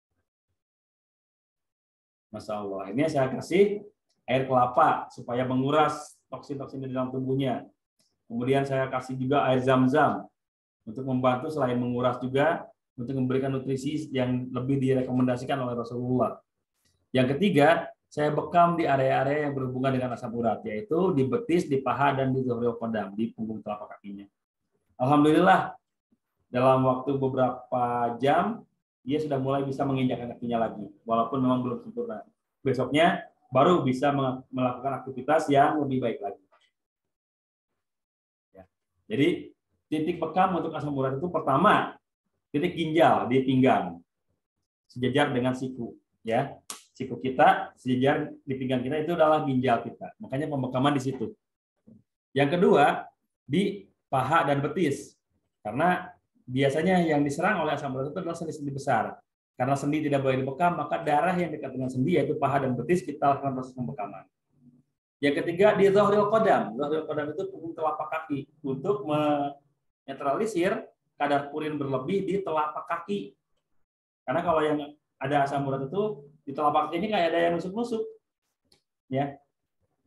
Masya Allah. Ini saya kasih air kelapa supaya menguras toksin-toksin di dalam tubuhnya. Kemudian saya kasih juga air zam-zam untuk membantu selain menguras juga untuk memberikan nutrisi yang lebih direkomendasikan oleh Rasulullah. Yang ketiga, saya bekam di area-area yang berhubungan dengan asam urat, yaitu di betis, di paha, dan di zuhril qadam, di punggung telapak kakinya. Alhamdulillah, dalam waktu beberapa jam, dia sudah mulai bisa menginjakkan kakinya lagi, walaupun memang belum sempurna. Besoknya baru bisa melakukan aktivitas yang lebih baik lagi. Ya. Jadi titik bekam untuk asam urat itu pertama, titik ginjal di pinggang, sejajar dengan siku. Ya, siku kita sejajar di pinggang kita itu adalah ginjal kita. Makanya pembekaman di situ. Yang kedua, di paha dan betis. Karena biasanya yang diserang oleh asam urat itu adalah sendi-sendi besar. Karena sendi tidak boleh dibekam, maka darah yang dekat dengan sendi, yaitu paha dan betis, kita lakukan proses pembekaman. Yang ketiga, di zuhril qadam. Zuhril qadam itu punggung telapak kaki untuk menetralisir kadar purin berlebih di telapak kaki. Karena kalau yang ada asam urat itu di telapak kaki ini kayak ada yang nusuk-nusuk. Ya.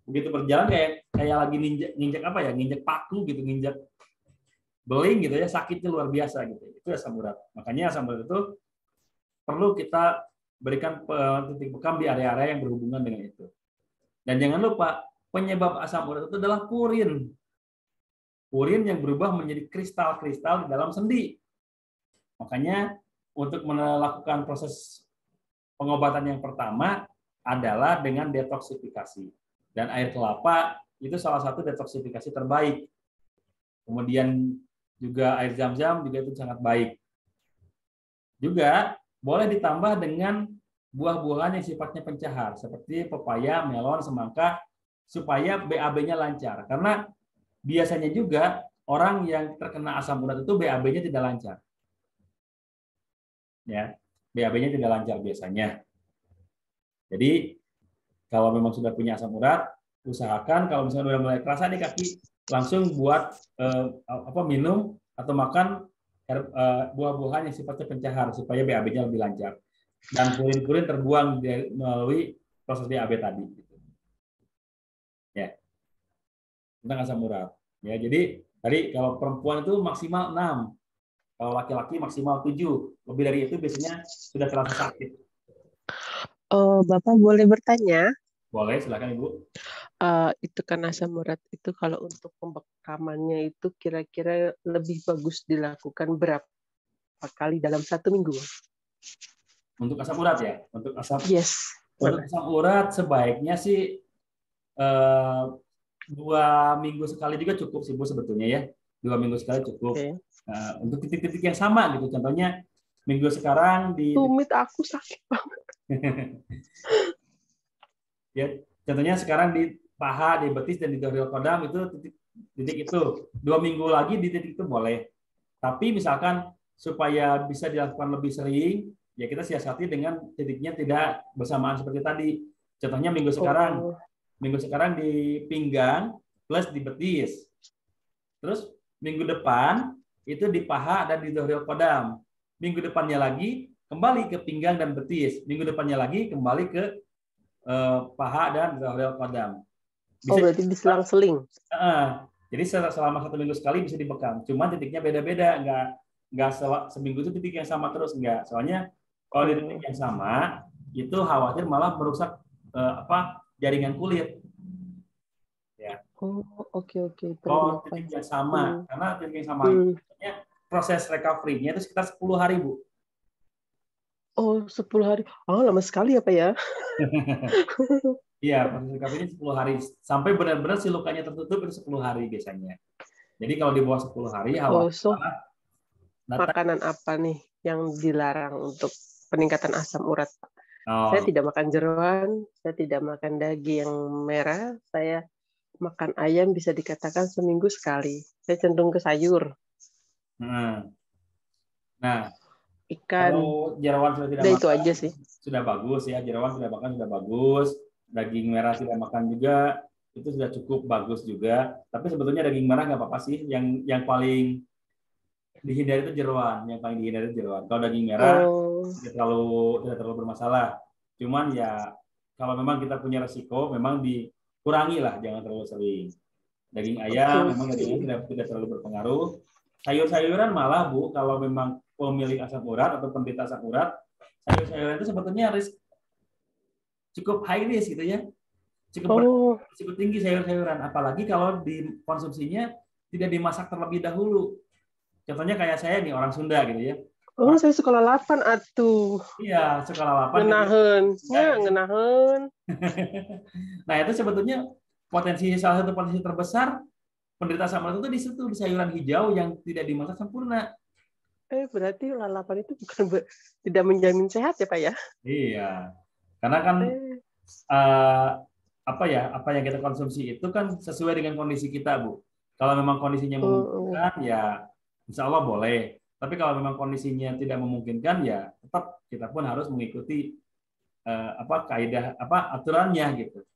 Begitu berjalan kayak lagi nginjek apa ya? Nginjek paku gitu, nginjek beling gitu ya, sakitnya luar biasa gitu. Itu asam urat. Makanya asam urat itu perlu kita berikan titik bekam di area-area yang berhubungan dengan itu. Dan jangan lupa, penyebab asam urat itu adalah purin. urin yang berubah menjadi kristal-kristal di dalam sendi. Makanya untuk melakukan proses pengobatan yang pertama adalah dengan detoksifikasi. Dan air kelapa itu salah satu detoksifikasi terbaik. Kemudian juga air zam-zam juga itu sangat baik. Juga boleh ditambah dengan buah-buahan yang sifatnya pencahar seperti pepaya, melon, semangka supaya BAB-nya lancar. Karena biasanya juga orang yang terkena asam urat itu BAB-nya tidak lancar. Ya, BAB-nya tidak lancar biasanya. Jadi kalau memang sudah punya asam urat, usahakan kalau misalnya udah mulai kerasa nih kaki, langsung buat minum atau makan buah-buahan yang sifatnya pencahar supaya BAB-nya lebih lancar dan purin-purin terbuang melalui proses BAB tadi. Ya, tentang asam urat. Ya, jadi tadi kalau perempuan itu maksimal 6, kalau laki-laki maksimal 7. Lebih dari itu biasanya sudah terasa sakit. Bapak boleh bertanya? Boleh, silakan Ibu. Itu kan asam urat itu kalau untuk pembekamannya itu kira-kira lebih bagus dilakukan berapa kali dalam 1 minggu? Untuk asam urat ya? Untuk asam, yes. Untuk asam urat sebaiknya sih 2 minggu sekali juga cukup sih Bu sebetulnya ya. 2 minggu sekali cukup. Okay. Untuk titik-titik yang sama gitu. Contohnya minggu sekarang di tumit aku sakit banget. Ya, contohnya sekarang di paha, di betis dan di dorsal kodam itu titik itu. 2 minggu lagi di titik itu boleh. Tapi misalkan supaya bisa dilakukan lebih sering, ya kita siasati dengan titiknya tidak bersamaan seperti tadi. Contohnya minggu sekarang di pinggang plus di betis. Terus minggu depan itu di paha dan di dorsal kodam. Minggu depannya lagi kembali ke pinggang dan betis. Minggu depannya lagi kembali ke paha dan dorsal kodam. Berarti diselang-seling. Jadi selama 1 minggu sekali bisa dibekam. Cuma titiknya beda-beda, nggak seminggu itu titik yang sama terus, nggak. Soalnya kalau di titik yang sama itu khawatir malah merusak jaringan kulit. Ya. Oke. Kalau titik yang sama, karena titik yang sama itu proses recovery-nya itu sekitar 10 hari, Bu. 10 hari. Lama sekali ya, Pak ya? Iya, proses recovery-nya 10 hari. Sampai benar-benar si lukanya tertutup itu 10 hari biasanya. Jadi kalau di bawah 10 hari, makanan apa nih yang dilarang untuk peningkatan asam urat? Saya tidak makan jeroan, saya tidak makan daging yang merah, saya makan ayam bisa dikatakan seminggu sekali. Saya cenderung ke sayur. Nah, ikan. Kalau jeroan sudah tidak makan, itu aja sih. Sudah bagus ya. Jeroan sudah makan sudah bagus. Daging merah tidak makan juga itu sudah cukup bagus juga. Tapi sebetulnya daging merah nggak apa-apa sih. Yang paling dihindari itu jeroan. Yang paling dihindari itu jeroan. Kalau daging merah tidak terlalu bermasalah. Cuman ya kalau memang kita punya resiko, memang dikurangi lah, jangan terlalu sering. Daging ayam memang dagingnya tidak terlalu berpengaruh. Sayur-sayuran malah Bu, kalau memang pemilik asam urat atau penderita asam urat, sayur-sayuran itu sebetulnya cukup high risk gitu ya. Cukup tinggi sayur-sayuran, apalagi kalau dikonsumsinya tidak dimasak terlebih dahulu. Contohnya kayak saya nih, orang Sunda gitu ya. Saya sekolah 8 atuh. Iya, sekolah 8. Ngenahen. Nah, itu sebetulnya salah satu potensi terbesar penderita asam urat itu di situ, di sayuran hijau yang tidak dimasak sempurna. Berarti lalapan itu bukan tidak menjamin sehat ya, Pak ya? Iya. Karena kan apa yang kita konsumsi itu kan sesuai dengan kondisi kita, Bu. Kalau memang kondisinya memungkinkan ya insya Allah boleh. Tapi kalau memang kondisinya tidak memungkinkan ya tetap kita pun harus mengikuti kaidah aturannya gitu.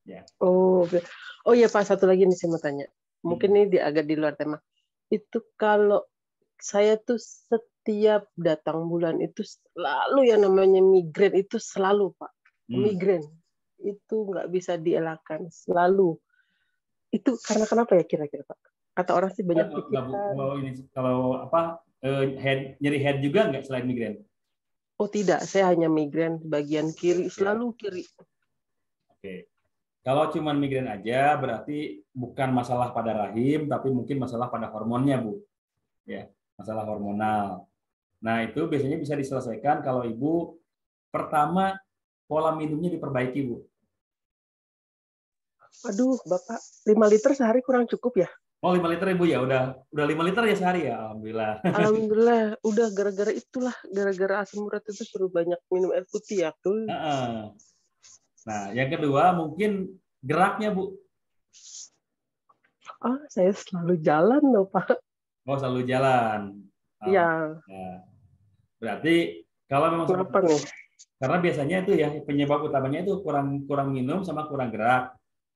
Ya. Ya Pak, satu lagi nih saya mau tanya. Mungkin ini agak di luar tema. Itu kalau saya tuh setiap datang bulan itu selalu yang namanya migrain itu selalu Pak. Migrain itu nggak bisa dielakkan selalu. Itu karena kenapa ya kira-kira Pak? Kata orang sih banyak pikiran. Nyeri head juga nggak selain migrain? Tidak, saya hanya migrain bagian kiri, selalu kiri. Oke. Kalau cuma migrain aja berarti bukan masalah pada rahim, tapi mungkin masalah pada hormonnya, Bu. Ya, masalah hormonal. Nah, itu biasanya bisa diselesaikan kalau Ibu pertama pola minumnya diperbaiki, Bu. Aduh, Bapak, 5 liter sehari kurang cukup ya? Oh, 5 liter Ibu ya, udah 5 liter ya sehari ya, alhamdulillah. Alhamdulillah, udah gara-gara itulah, gara-gara asam urat itu suruh banyak minum air putih ya, tuh. Nah, yang kedua mungkin geraknya, Bu. Saya selalu jalan loh, Pak. Oh, selalu jalan. Ya, Ya. Berarti kalau memang seperti kenapa itu, nih? karena biasanya itu ya penyebab utamanya itu kurang kurang minum sama kurang gerak.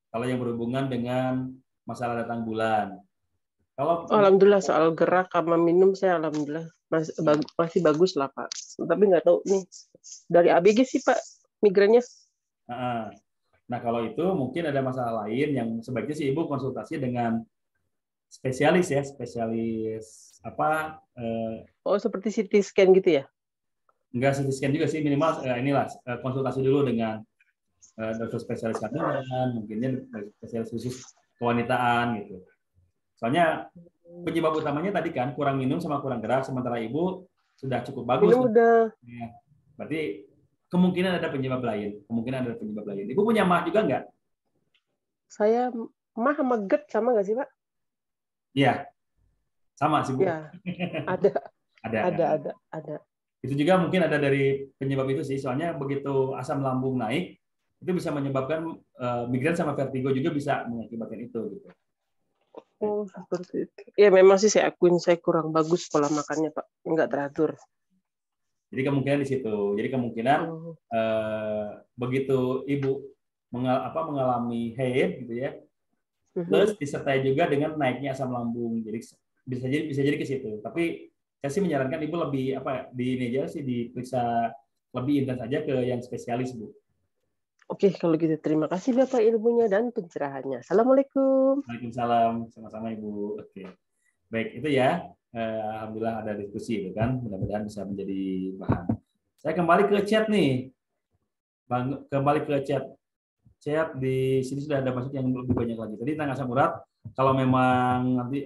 Kalau yang berhubungan dengan masalah datang bulan. Kalau Alhamdulillah soal gerak sama minum saya alhamdulillah masih bagus lah Pak. Tapi nggak tahu nih dari ABG sih Pak migrainnya. nah, kalau itu mungkin ada masalah lain yang sebaiknya sih Ibu konsultasi dengan spesialis ya, spesialis apa Seperti CT scan gitu ya? enggak CT scan juga sih, minimal inilah konsultasi dulu dengan dokter spesialis kandungan, mungkinnya spesialis khusus kewanitaan gitu. Soalnya penyebab utamanya tadi kan kurang minum sama kurang gerak, sementara Ibu sudah cukup bagus. Minum udah. Ya, berarti kemungkinan ada penyebab lain. Ibu punya mah juga nggak? Saya mah sama GERD sama nggak sih Pak? Iya, sama sih Bu. Ya, ada. Ada. Itu juga mungkin ada dari penyebab itu sih. Soalnya begitu asam lambung naik, itu bisa menyebabkan migrain sama vertigo juga bisa mengakibatkan itu. Gitu. Seperti itu. Ya memang sih saya akuin saya kurang bagus pola makannya Pak, nggak teratur. Jadi kemungkinan di situ. Jadi kemungkinan begitu Ibu mengalami head gitu ya, plus disertai juga dengan naiknya asam lambung. Jadi bisa jadi ke situ. Tapi saya sih menyarankan Ibu lebih di ini aja sih diperiksa lebih intens aja ke yang spesialis, Bu. Oke, kalau gitu terima kasih Bapak ilmunya dan pencerahannya. Assalamualaikum. Waalaikumsalam, sama-sama Ibu. Oke. Baik, itu ya. Alhamdulillah ada diskusi itu kan. Mudah-mudahan bisa menjadi bahan. Saya kembali ke chat nih. Kembali ke chat. Chat di sini sudah ada masuk yang lebih banyak lagi. Tadi tentang asam urat, kalau memang nanti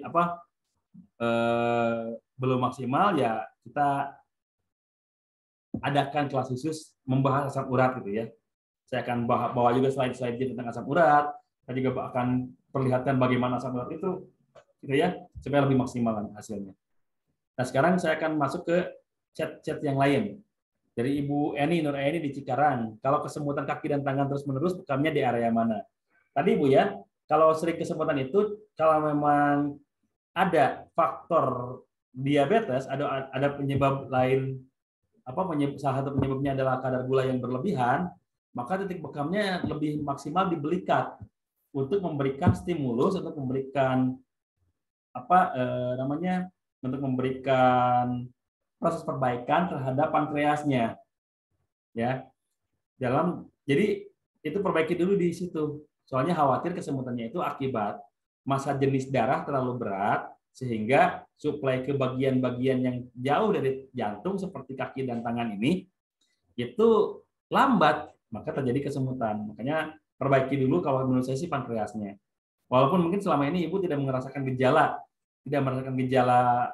belum maksimal ya kita adakan kelas khusus membahas asam urat gitu ya. Saya akan bawa juga slide-slide tentang asam urat. Saya juga akan perlihatkan bagaimana asam urat itu gitu ya, supaya lebih maksimal hasilnya. Nah, sekarang saya akan masuk ke chat-chat yang lain. Dari Ibu Nur Eni di Cikarang. Kalau kesemutan kaki dan tangan terus-menerus, bekamnya di area mana? Tadi Ibu ya, kalau sering kesemutan itu, kalau memang ada faktor diabetes, ada penyebab lain, salah satu penyebabnya adalah kadar gula yang berlebihan, maka titik bekamnya lebih maksimal di belikat untuk memberikan stimulus, untuk memberikan untuk memberikan proses perbaikan terhadap pankreasnya, ya. Jadi itu perbaiki dulu di situ. Soalnya khawatir kesemutannya itu akibat massa jenis darah terlalu berat sehingga suplai ke bagian-bagian yang jauh dari jantung seperti kaki dan tangan ini itu lambat, maka terjadi kesemutan. Makanya perbaiki dulu kalau menurut saya sih pankreasnya. Walaupun mungkin selama ini Ibu tidak merasakan gejala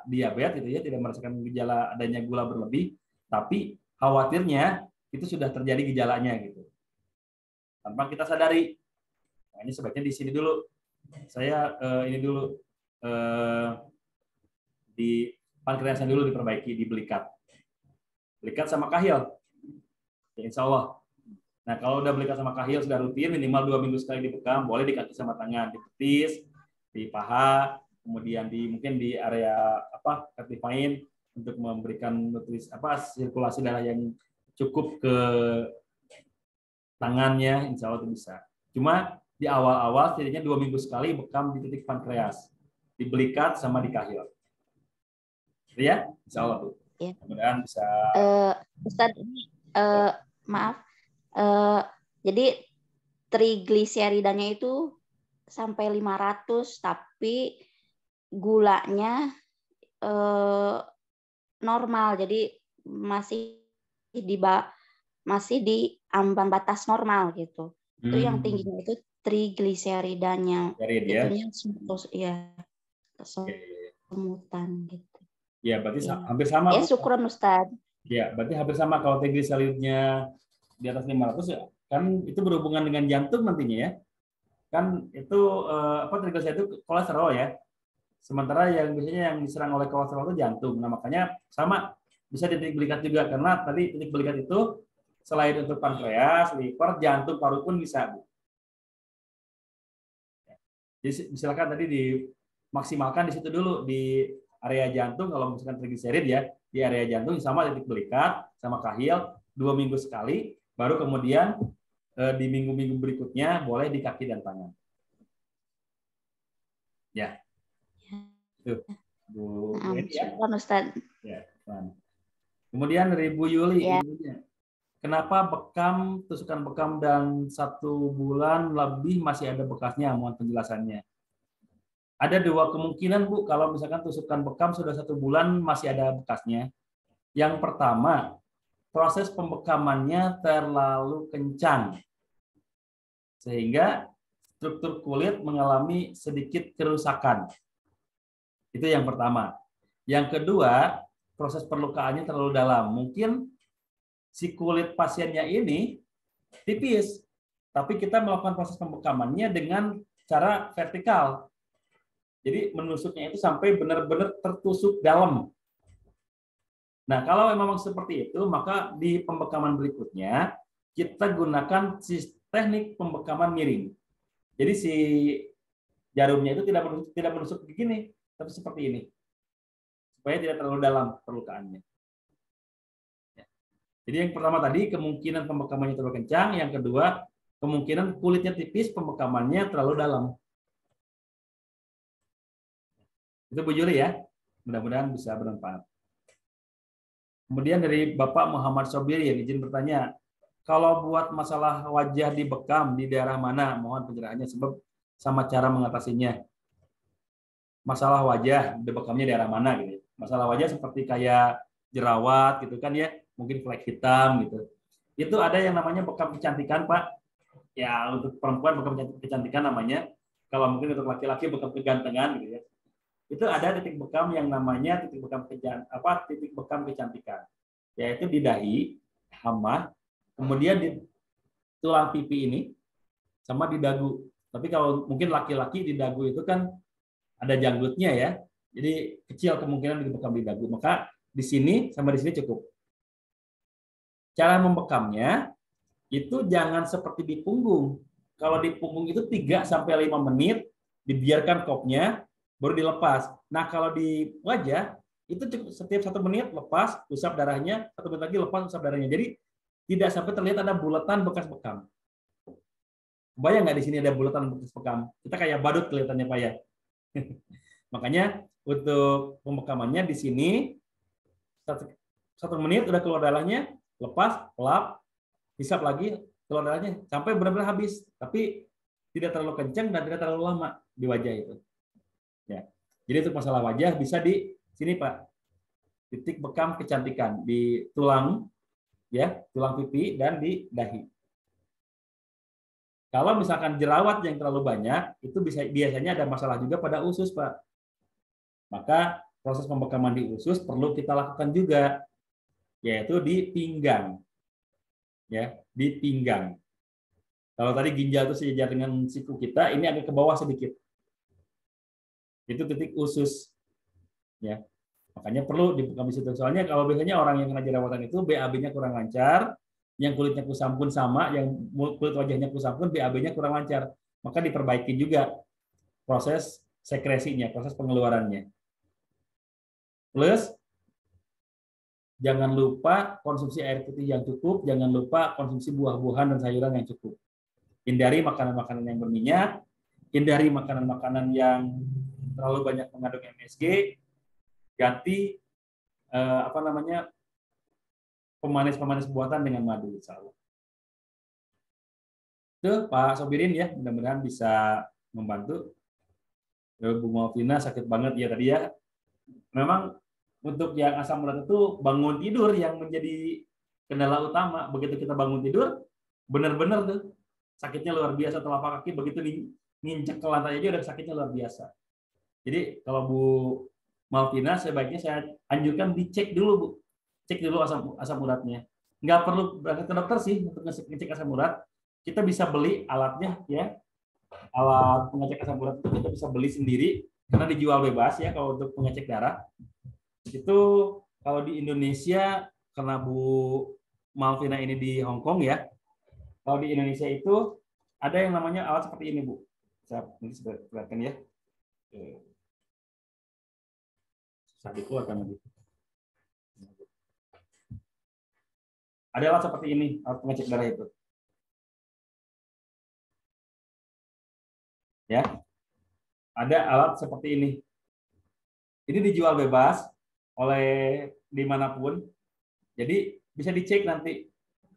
diabetes gitu ya, tidak merasakan gejala adanya gula berlebih, tapi khawatirnya itu sudah terjadi gejalanya gitu. Tanpa kita sadari. Nah, ini sebaiknya di sini dulu. Saya ini dulu di pankreasnya dulu diperbaiki, di belikat. Belikat sama kahil. Ya, insya Allah. Nah, kalau udah belikat sama kahil sudah rutin, minimal 2 minggu sekali dibekam, boleh di kaki sama tangan, di betis, di paha, kemudian mungkin di area katifain untuk memberikan sirkulasi darah yang cukup ke tangannya, insya Allah itu bisa. Cuma di awal-awal setidaknya 2 minggu sekali bekam di titik pankreas, di belikat sama di kahil. Itu ya, insya Allah tuh. Ya. Mudah-mudahan bisa. Ustaz, ini maaf. Jadi trigliseridanya itu sampai 500, tapi gulanya normal, jadi masih di ambang batas normal gitu. Itu yang tingginya itu trigliseridanya itunya ya semutan gitu. Ya, berarti Ya. hampir sama. Ya, syukuran Ustaz. Ya, berarti hampir sama kalau trigliseridnya di atas 500 ya, kan itu berhubungan dengan jantung nantinya ya. Kan itu trigliserid itu kolesterol ya. Sementara yang biasanya yang diserang oleh kolesterol itu jantung. Nah, makanya sama bisa titik belikat juga karena tadi titik belikat itu selain untuk pankreas, liver, jantung, paru pun bisa, Bu. Jadi silakan tadi dimaksimalkan di situ dulu di area jantung. Kalau misalkan trigliserid ya di area jantung sama titik belikat sama kahil 2 minggu sekali, baru kemudian di minggu-minggu berikutnya boleh di kaki dan tangan. Ya. Itu Bu Edi ya. Ustaz. Ya, kemudian dari Bu Yuli, ya. Kenapa tusukan bekam dan 1 bulan lebih masih ada bekasnya? Mohon penjelasannya. Ada 2 kemungkinan, Bu, kalau misalkan tusukan bekam sudah 1 bulan masih ada bekasnya. Yang pertama, proses pembekamannya terlalu kencang, sehingga struktur kulit mengalami sedikit kerusakan. Itu yang pertama. Yang kedua, proses perlukaannya terlalu dalam. Mungkin si kulit pasiennya ini tipis, tapi kita melakukan proses pembekamannya dengan cara vertikal. Jadi menusuknya itu sampai benar-benar tertusuk dalam. Nah, kalau memang seperti itu, maka di pembekaman berikutnya kita gunakan teknik pembekaman miring. Jadi si jarumnya itu tidak menusuk begini, tapi seperti ini, supaya tidak terlalu dalam perlukaannya. Jadi yang pertama tadi kemungkinan pembekamannya terlalu kencang, yang kedua kemungkinan kulitnya tipis, pembekamannya terlalu dalam. Itu Bu Juli ya, mudah-mudahan bisa bermanfaat. Kemudian dari Bapak Muhammad Sobiri yang izin bertanya, kalau buat masalah wajah di bekam di daerah mana? Mohon pencerahannya sebab sama cara mengatasinya. Masalah wajah di bekamnya daerah mana gitu. Masalah wajah seperti kayak jerawat gitu kan ya, mungkin flek hitam gitu. Itu ada yang namanya bekam kecantikan, Pak. Ya, untuk perempuan bekam kecantikan namanya. Kalau mungkin untuk laki-laki bekam kegantengan gitu ya. Itu ada titik bekam yang namanya titik bekam kecantikan. Yaitu di dahi, hama, kemudian di tulang pipi ini sama di dagu. Tapi kalau mungkin laki-laki di dagu itu kan ada janggutnya ya. Jadi kecil kemungkinan dibekam di dagu. Maka di sini sama di sini cukup. Cara membekamnya itu jangan seperti di punggung. Kalau di punggung itu 3 sampai 5 menit dibiarkan kopnya baru dilepas. Nah, kalau di wajah itu cukup setiap 1 menit lepas, usap darahnya, 1 menit lagi lepas, usap darahnya. Jadi tidak sampai terlihat ada bulatan bekas bekam. Bayang nggak di sini ada bulatan bekas bekam? Kita kayak badut kelihatannya, Pak ya. Makanya untuk pembekamannya di sini 1 menit udah keluar darahnya, lepas, lap, hisap lagi, keluar darahnya sampai benar-benar habis. Tapi tidak terlalu kencang dan tidak terlalu lama di wajah itu. Ya. Jadi untuk masalah wajah bisa di sini, Pak. Titik bekam kecantikan di tulang ya, tulang pipi dan di dahi. Kalau misalkan jerawat yang terlalu banyak, itu biasanya ada masalah juga pada usus, Pak. Maka proses pembekaman di usus perlu kita lakukan juga, yaitu di pinggang. Ya, di pinggang. Kalau tadi ginjal itu sejajar dengan siku kita, ini agak ke bawah sedikit. Itu titik usus. Ya. Makanya perlu dibekam di situ. Soalnya kalau biasanya orang yang kena jerawatan itu BAB-nya kurang lancar, yang kulitnya kusam pun sama, yang kulit wajahnya kusam pun BAB-nya kurang lancar. Maka diperbaiki juga proses sekresinya, proses pengeluarannya. Plus jangan lupa konsumsi air putih yang cukup, jangan lupa konsumsi buah-buahan dan sayuran yang cukup. Hindari makanan-makanan yang berminyak, hindari makanan-makanan yang terlalu banyak mengandung MSG, ganti pemanis-pemanis buatan dengan madu, insya Allah. Itu Pak Sobirin ya, mudah-mudahan bisa membantu. Bu Malvina sakit banget ya tadi ya. Memang untuk yang asam urat itu bangun tidur yang menjadi kendala utama. Begitu kita bangun tidur, benar-benar tuh sakitnya luar biasa, telapak kaki begitu nginjek ke lantai aja udah sakitnya luar biasa. Jadi kalau Bu Malvina sebaiknya saya anjurkan dicek dulu Bu, cek dulu asam uratnya. Nggak perlu berangkat ke dokter sih untuk ngecek asam urat. Kita bisa beli alatnya ya, alat pengecek asam urat itu kita bisa beli sendiri karena dijual bebas ya kalau untuk pengecek darah. Itu kalau di Indonesia karena Bu Malvina ini di Hong Kong ya. Kalau di Indonesia itu ada yang namanya alat seperti ini Bu. Saya nanti perlihatkan ya. Susah dikeluarkan lagi. Ada alat seperti ini, alat pengecek darah itu. Ya, ada alat seperti ini. Ini dijual bebas oleh dimanapun. Jadi bisa dicek nanti.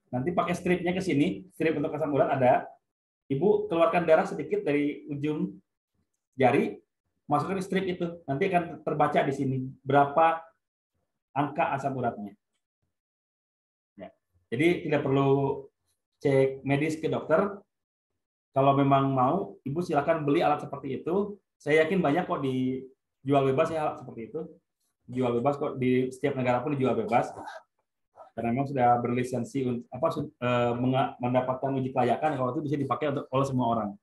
Nanti pakai stripnya ke sini, strip untuk asam urat ada. Ibu keluarkan darah sedikit dari ujung jari, masukkan di strip itu. Nanti akan terbaca di sini berapa angka asam uratnya. Ya. Jadi tidak perlu cek medis ke dokter. Kalau memang mau, ibu silakan beli alat seperti itu. Saya yakin banyak kok dijual bebas ya alat seperti itu. Dijual bebas kok di setiap negara pun dijual bebas. Karena memang sudah berlisensi mendapatkan uji kelayakan kalau itu bisa dipakai oleh semua orang.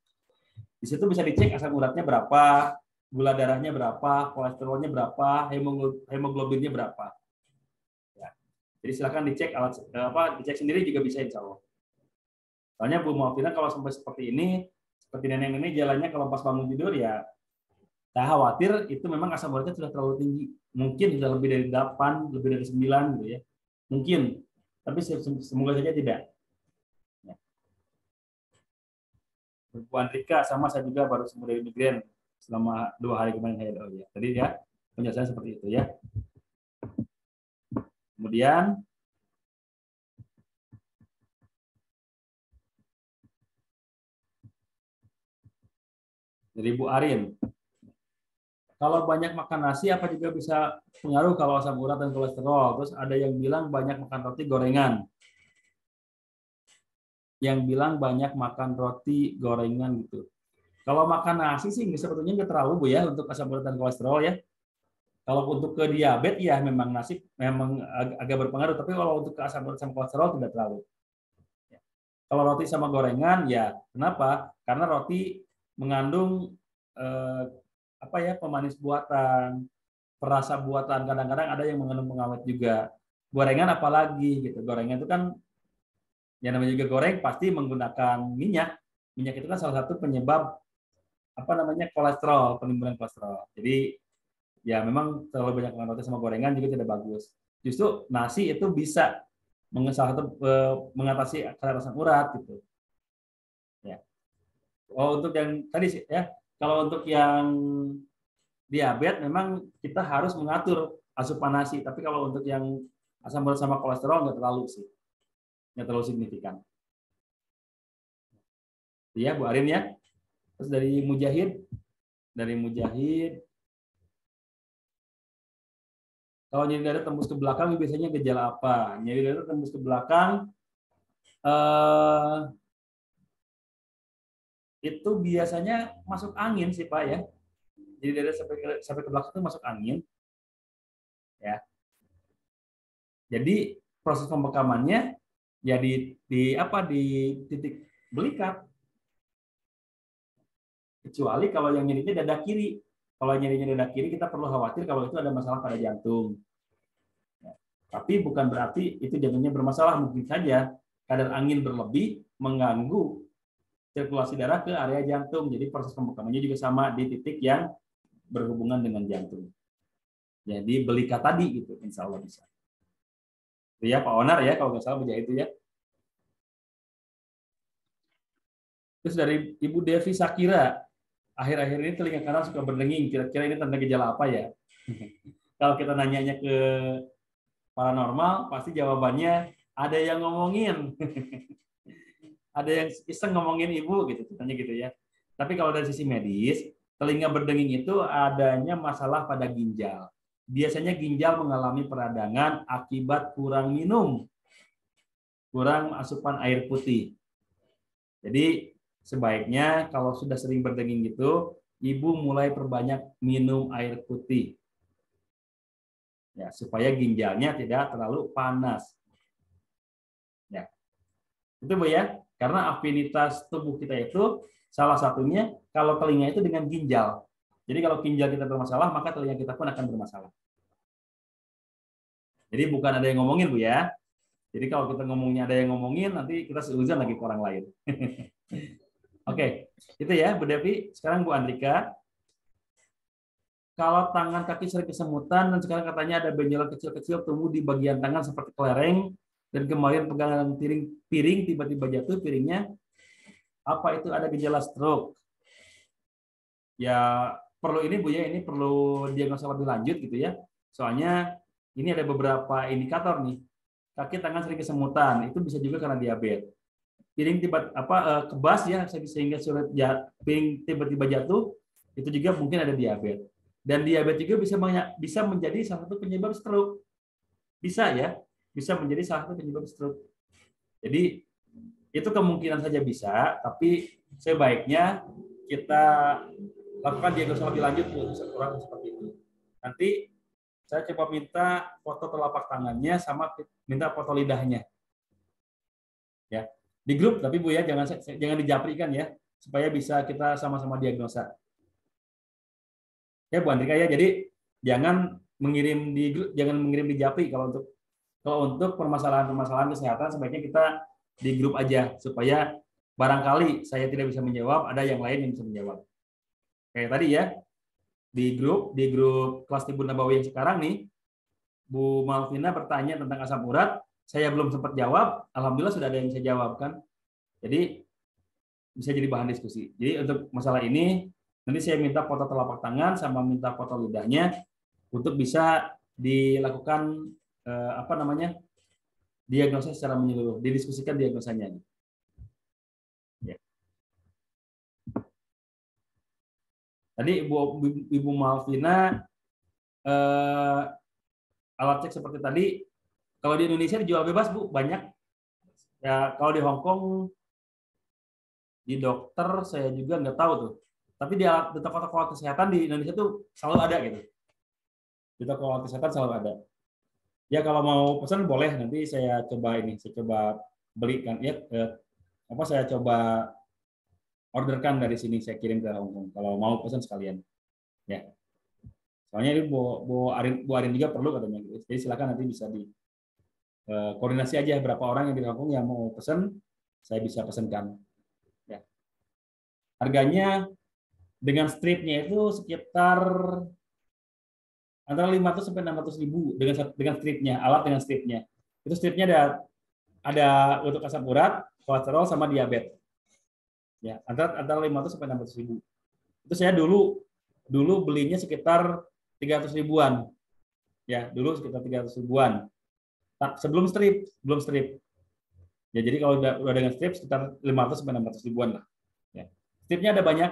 Di situ bisa dicek asam uratnya berapa, gula darahnya berapa, kolesterolnya berapa, hemoglobinnya berapa. Ya. Jadi silakan dicek dicek sendiri juga bisa insya Allah. Soalnya Bu Malvina kalau sampai seperti ini, seperti nenek-nenek jalannya kalau pas bangun tidur ya, saya khawatir itu memang asam uratnya sudah terlalu tinggi. Mungkin sudah lebih dari 8, lebih dari 9 gitu ya. Mungkin, tapi semoga saja tidak. Ya. Bu Andrika sama saya juga baru sembuh dari migrain selama 2 hari kemarin ya. Tadi ya penjelasan seperti itu ya. Kemudian dari Bu Arin. Kalau banyak makan nasi apa juga bisa pengaruh kalau asam urat dan kolesterol. Terus ada yang bilang banyak makan roti gorengan. Yang bilang banyak makan roti gorengan gitu. Kalau makan nasi sih sebetulnya nggak terlalu Bu ya untuk asam urat dan kolesterol ya. Kalau untuk ke diabetes ya memang nasi memang agak berpengaruh. Tapi kalau untuk ke asam urat dan kolesterol tidak terlalu. Kalau roti sama gorengan ya kenapa? Karena roti mengandung pemanis buatan, perasa buatan, kadang-kadang ada yang mengandung pengawet juga. Gorengan apalagi gitu. Gorengan itu kan yang namanya juga goreng pasti menggunakan minyak. Minyak itu kan salah satu penyebab kolesterol, penimbunan kolesterol. Jadi ya memang terlalu banyak makan roti sama gorengan juga tidak bagus. Justru nasi itu bisa mengatasi kadar asam urat gitu. Ya. Oh, untuk yang tadi ya, kalau untuk yang diabetes memang kita harus mengatur asupan nasi, tapi kalau untuk yang asam urat sama kolesterol nggak terlalu sih, nggak terlalu signifikan. Iya Bu Arin ya. Terus dari Mujahid, kalau nyeri dada tembus ke belakang biasanya gejala apa? Nyeri dada tembus ke belakang itu biasanya masuk angin sih Pak ya. Jadi dada sampai ke belakang itu masuk angin. Ya. Jadi proses pembekamannya ya di titik belikat. Kecuali kalau yang nyerinya dada kiri. Kalau nyerinya dada kiri kita perlu khawatir kalau itu ada masalah pada jantung. Ya. Tapi bukan berarti itu jantungnya bermasalah, mungkin saja kadar angin berlebih mengganggu sirkulasi darah ke area jantung. Jadi proses pembekamannya juga sama di titik yang berhubungan dengan jantung. Jadi belikat tadi gitu, insya Allah bisa. Itu ya Pak Onar ya, kalau nggak salah baca itu ya. Terus dari Ibu Devi Sakira, akhir-akhir ini telinga kanan suka berdenging, kira-kira ini tanda gejala apa ya? Kalau kita nanyanya ke paranormal, pasti jawabannya ada yang ngomongin. Ada yang iseng ngomongin ibu gitu, tanya gitu ya. Tapi kalau dari sisi medis, telinga berdenging itu adanya masalah pada ginjal. Biasanya ginjal mengalami peradangan akibat kurang minum, kurang asupan air putih. Jadi sebaiknya kalau sudah sering berdenging gitu, ibu mulai perbanyak minum air putih. Ya, supaya ginjalnya tidak terlalu panas. Ya. Itu Bu ya. Karena afinitas tubuh kita itu salah satunya kalau telinga itu dengan ginjal. Jadi kalau ginjal kita bermasalah, maka telinga kita pun akan bermasalah. Jadi bukan ada yang ngomongin Bu ya. Jadi kalau kita ngomongnya ada yang ngomongin, nanti kita seuzon lagi ke orang lain. Oke, itu ya Bu Devi. Sekarang Bu Andrika. Kalau tangan kaki sering kesemutan dan sekarang katanya ada benjolan kecil-kecil tumbuh di bagian tangan seperti kelereng dan kemarin pegangan piring tiba-tiba jatuh piringnya, apa itu ada gejala stroke? Ya perlu ini Bu ya, ini perlu diagnosa lebih lanjut gitu ya. Soalnya ini ada beberapa indikator nih. Kaki tangan sering kesemutan, itu bisa juga karena diabetes. Piring kebas ya sehingga sulit piring tiba-tiba jatuh, itu juga mungkin ada diabetes. Dan diabetes juga bisa menjadi salah satu penyebab stroke. Bisa ya, bisa menjadi salah satu penyebab stroke. Jadi itu kemungkinan saja bisa, tapi sebaiknya kita lakukan diagnosa lebih lanjut untuk orang seperti itu. Nanti saya coba minta foto telapak tangannya sama minta foto lidahnya. Ya, di grup tapi Bu ya, jangan dijaprikan ya, supaya bisa kita sama-sama diagnosa. Ya Bu Andrika ya, jadi jangan mengirim di Japri kalau untuk permasalahan kesehatan sebaiknya kita di grup aja supaya barangkali saya tidak bisa menjawab, ada yang lain yang bisa menjawab. Kayak tadi ya, di grup kelas Tibun Nabawi yang sekarang nih, Bu Malvina bertanya tentang asam urat, saya belum sempat jawab, alhamdulillah sudah ada yang bisa jawab kan. Jadi bisa jadi bahan diskusi. Jadi untuk masalah ini nanti saya minta foto telapak tangan sama minta foto lidahnya untuk bisa dilakukan diagnosa secara menyeluruh, didiskusikan diagnosanya. Ya. Tadi Ibu Malvina alat cek seperti tadi, kalau di Indonesia dijual bebas Bu, banyak. Ya kalau di Hong Kong di dokter saya juga nggak tahu tuh. Tapi di toko-toko kesehatan di Indonesia tuh selalu ada gitu. Di toko kesehatan selalu ada. Ya kalau mau pesan boleh, nanti saya coba belikan ya. Saya coba orderkan dari sini, saya kirim ke Hong Kong. Kalau mau pesan sekalian. Ya. Soalnya ini Bu Arin juga perlu katanya. Jadi silakan nanti bisa di koordinasi aja berapa orang yang di Hong Kong yang mau pesan, saya bisa pesankan. Ya. Harganya dengan stripnya itu sekitar antara 500 sampai 600 ribu dengan stripnya, alat dengan stripnya. Itu stripnya ada untuk asam urat, kolesterol sama diabetes. Ya, antara 500 sampai 600 ribu. Itu saya dulu belinya sekitar 300 ribuan. Ya, dulu sekitar 300 ribuan. Sebelum strip. Ya, jadi kalau udah dengan strip sekitar 500 sampai 600 ribuan lah. Ya. Stripnya ada banyak.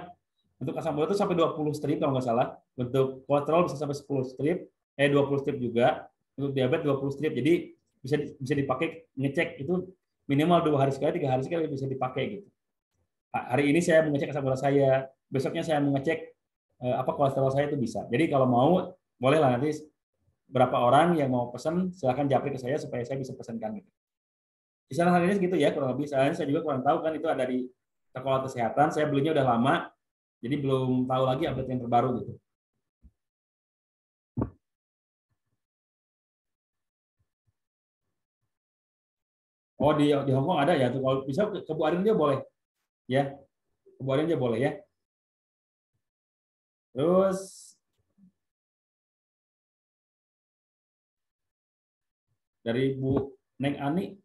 Untuk asam urat itu sampai 20 strip kalau nggak salah. Untuk kolesterol bisa sampai 10 strip, 20 strip juga. Untuk diabetes 20 strip. Jadi bisa dipakai ngecek itu minimal 2 hari sekali, 3 hari sekali bisa dipakai gitu. Hari ini saya mengecek asam urat saya, besoknya saya mengecek kolesterol saya itu bisa. Jadi kalau mau bolehlah nanti berapa orang yang mau pesan silahkan japri ke saya supaya saya bisa pesankan gitu. Kisaran harganya segitu ya kurang lebih. Saya juga kurang tahu kan itu ada di toko kesehatan. Saya belinya udah lama, jadi belum tahu lagi update yang terbaru gitu. Oh di Hong Kong ada ya. Kalau bisa ke Bu Arin dia boleh, ya. Ke Bu Arin dia boleh ya. Terus dari Bu Neng Ani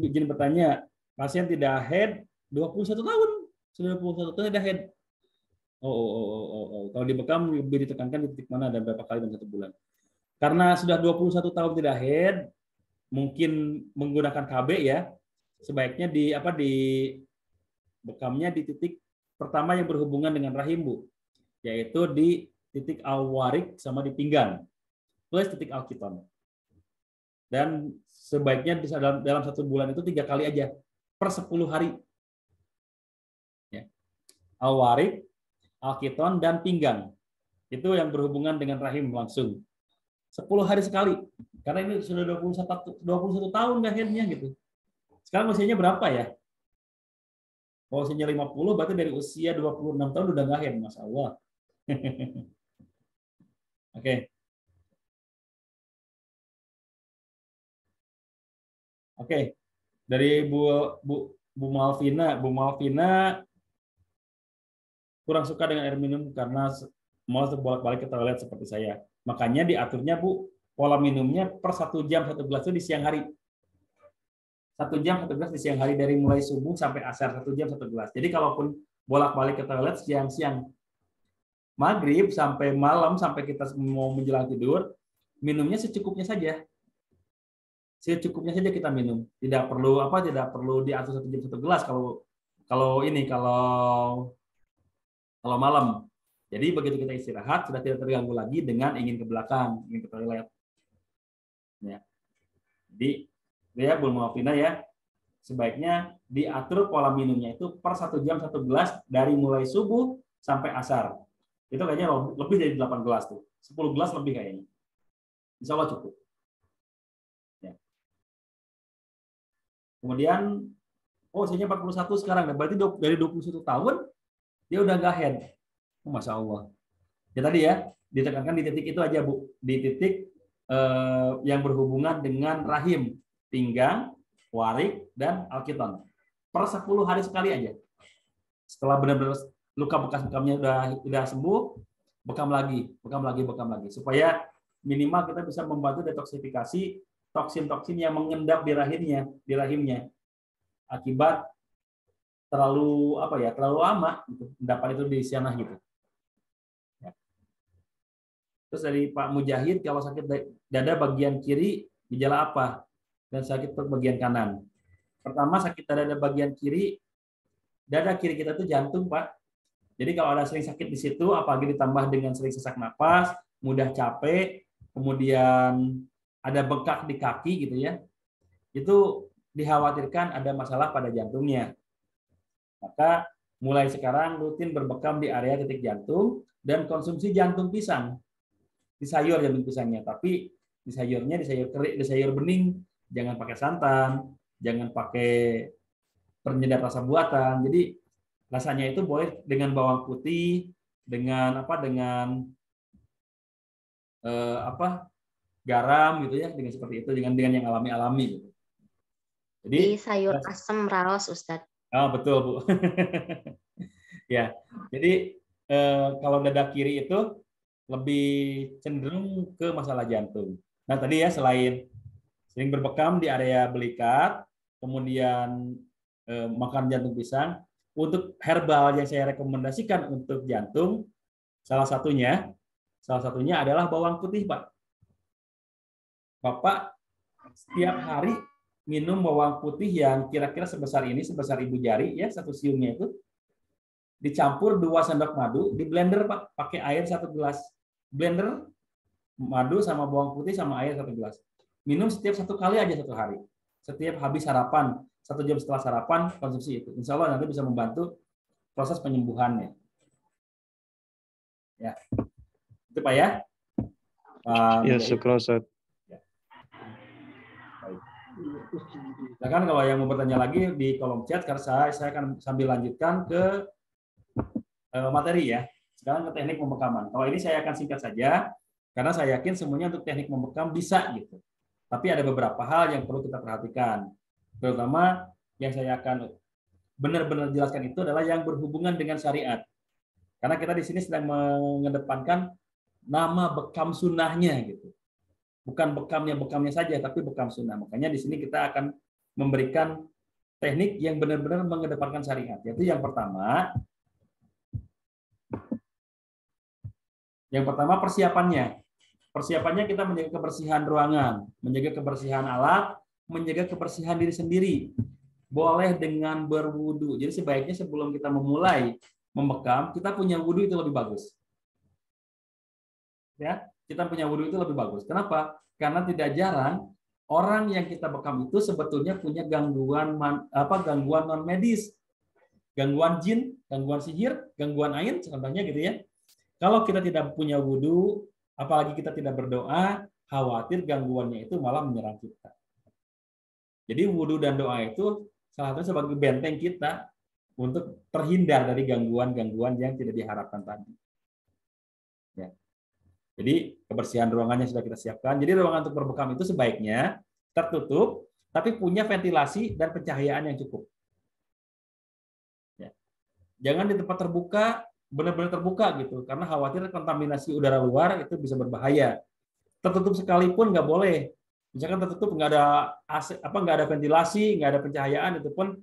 izin bertanya, pasien tidak head 21 tahun, sudah 21 tahun tidak head. Kalau di Bekam lebih ditekankan di titik mana dan berapa kali dalam 1 bulan. Karena sudah 21 tahun tidak head, mungkin menggunakan KB ya, sebaiknya di bekamnya di titik pertama yang berhubungan dengan rahim Bu, yaitu di titik alwarik sama di pinggang plus titik alkiton. dan sebaiknya bisa dalam 1 bulan itu 3 kali aja per 10 hari. Ya. Al-warid, al-qiton, dan pinggang. Itu yang berhubungan dengan rahim langsung. 10 hari sekali. Karena ini sudah 21 tahun akhirnya gitu. Sekarang usianya berapa ya? Kalau usianya 50, berarti dari usia 26 tahun udah nggak haid, Masya Allah. Oke. Oke. Dari Bu Malvina kurang suka dengan air minum karena malas bolak-balik ke toilet seperti saya. Makanya diaturnya Bu, pola minumnya per 1 jam 1 gelas itu di siang hari. 1 jam 1 gelas di siang hari, dari mulai subuh sampai asar, 1 jam 1 gelas. Jadi kalaupun bolak-balik ke toilet siang-siang, maghrib sampai malam, sampai kita mau menjelang tidur, minumnya secukupnya saja. Secukupnya saja kita minum. Tidak perlu diatur 1 jam 1 gelas kalau malam. Jadi begitu kita istirahat sudah tidak terganggu lagi dengan ingin ke belakang, ingin ke toilet. Ya. Jadi ya Bu Malvina ya, sebaiknya diatur pola minumnya itu per 1 jam 1 gelas dari mulai subuh sampai asar. Itu kayaknya lebih dari 8 gelas tuh. 10 gelas lebih kayaknya. Insya Allah cukup. Ya. Kemudian, usianya 41 sekarang. Berarti dari 21 tahun, dia udah nggak haid. Masya Allah. Ya tadi ya, ditekankan di titik itu aja Bu. Di titik yang berhubungan dengan rahim, pinggang, warik, dan al-qiton. Per 10 hari sekali aja. Setelah benar-benar luka bekas-bekamnya udah sembuh, bekam lagi. Supaya minimal kita bisa membantu detoksifikasi toksin-toksin yang mengendap di rahimnya. Akibat terlalu lama gitu, endapan itu di sana gitu. Ya. Terus dari Pak Mujahid, kalau sakit dada bagian kiri, gejala apa? Dan sakit perut bagian kanan. Pertama, sakit dada bagian kiri, dada kiri kita itu jantung, Pak. Jadi kalau ada sering sakit di situ, apalagi ditambah dengan sering sesak napas, mudah capek, kemudian ada bengkak di kaki gitu ya, itu dikhawatirkan ada masalah pada jantungnya. Maka mulai sekarang rutin berbekam di area titik jantung dan konsumsi jantung pisang. Di sayur jantung pisangnya, tapi di sayurnya di sayur kering, di sayur bening, jangan pakai santan, jangan pakai penyedap rasa buatan. Jadi rasanya itu boleh dengan bawang putih, dengan garam gitu ya, dengan seperti itu, dengan yang alami gitu. Jadi sayur asem raos, Ustadz. Betul Bu. Ya, jadi kalau dada kiri itu lebih cenderung ke masalah jantung. Nah tadi ya, selain sering berbekam di area belikat, kemudian makan jantung pisang, untuk herbal yang saya rekomendasikan untuk jantung, salah satunya adalah bawang putih, Pak. Bapak setiap hari minum bawang putih yang kira-kira sebesar ibu jari ya, 1 siungnya itu, dicampur 2 sendok madu, di blender Pak, pakai air 1 gelas. Blender madu sama bawang putih sama air 1 gelas. Minum setiap 1 kali aja 1 hari. Setiap habis sarapan, 1 jam setelah sarapan konsumsi itu. Insya Allah nanti bisa membantu proses penyembuhannya. Ya, itu Pak ya. Ya, syukur Ustaz. Silakan kalau yang mau bertanya lagi di kolom chat, karena saya akan sambil lanjutkan ke materi ya. Sekarang ke teknik pembekaman. Kalau ini saya akan singkat saja, karena saya yakin semuanya untuk teknik membekam bisa gitu. Tapi ada beberapa hal yang perlu kita perhatikan. Terutama yang saya akan benar-benar jelaskan itu adalah yang berhubungan dengan syariat. Karena kita di sini sedang mengedepankan nama bekam sunnahnya gitu. Bukan bekamnya saja, tapi bekam sunnah. Makanya di sini kita akan memberikan teknik yang benar-benar mengedepankan syariat. Yaitu yang pertama persiapannya. Persiapannya kita menjaga kebersihan ruangan, menjaga kebersihan alat, menjaga kebersihan diri sendiri. Boleh dengan berwudu. Jadi sebaiknya sebelum kita memulai membekam, kita punya wudu itu lebih bagus. Ya, kita punya wudu itu lebih bagus. Kenapa? Karena tidak jarang orang yang kita bekam itu sebetulnya punya gangguan gangguan non medis, gangguan jin, gangguan sihir, gangguan ain, contohnya gitu ya. Kalau kita tidak punya wudhu, apalagi kita tidak berdoa, khawatir gangguannya itu malah menyerang kita. Jadi wudhu dan doa itu salah satu sebagai benteng kita untuk terhindar dari gangguan-gangguan yang tidak diharapkan tadi. Ya. Jadi kebersihan ruangannya sudah kita siapkan. Jadi ruangan untuk berbekam itu sebaiknya tertutup, tapi punya ventilasi dan pencahayaan yang cukup. Ya. Jangan di tempat terbuka, benar-benar terbuka gitu, karena khawatir kontaminasi udara luar itu bisa berbahaya. Tertutup sekalipun nggak boleh. Misalkan tertutup nggak ada AC, nggak ada ventilasi, nggak ada pencahayaan, itu pun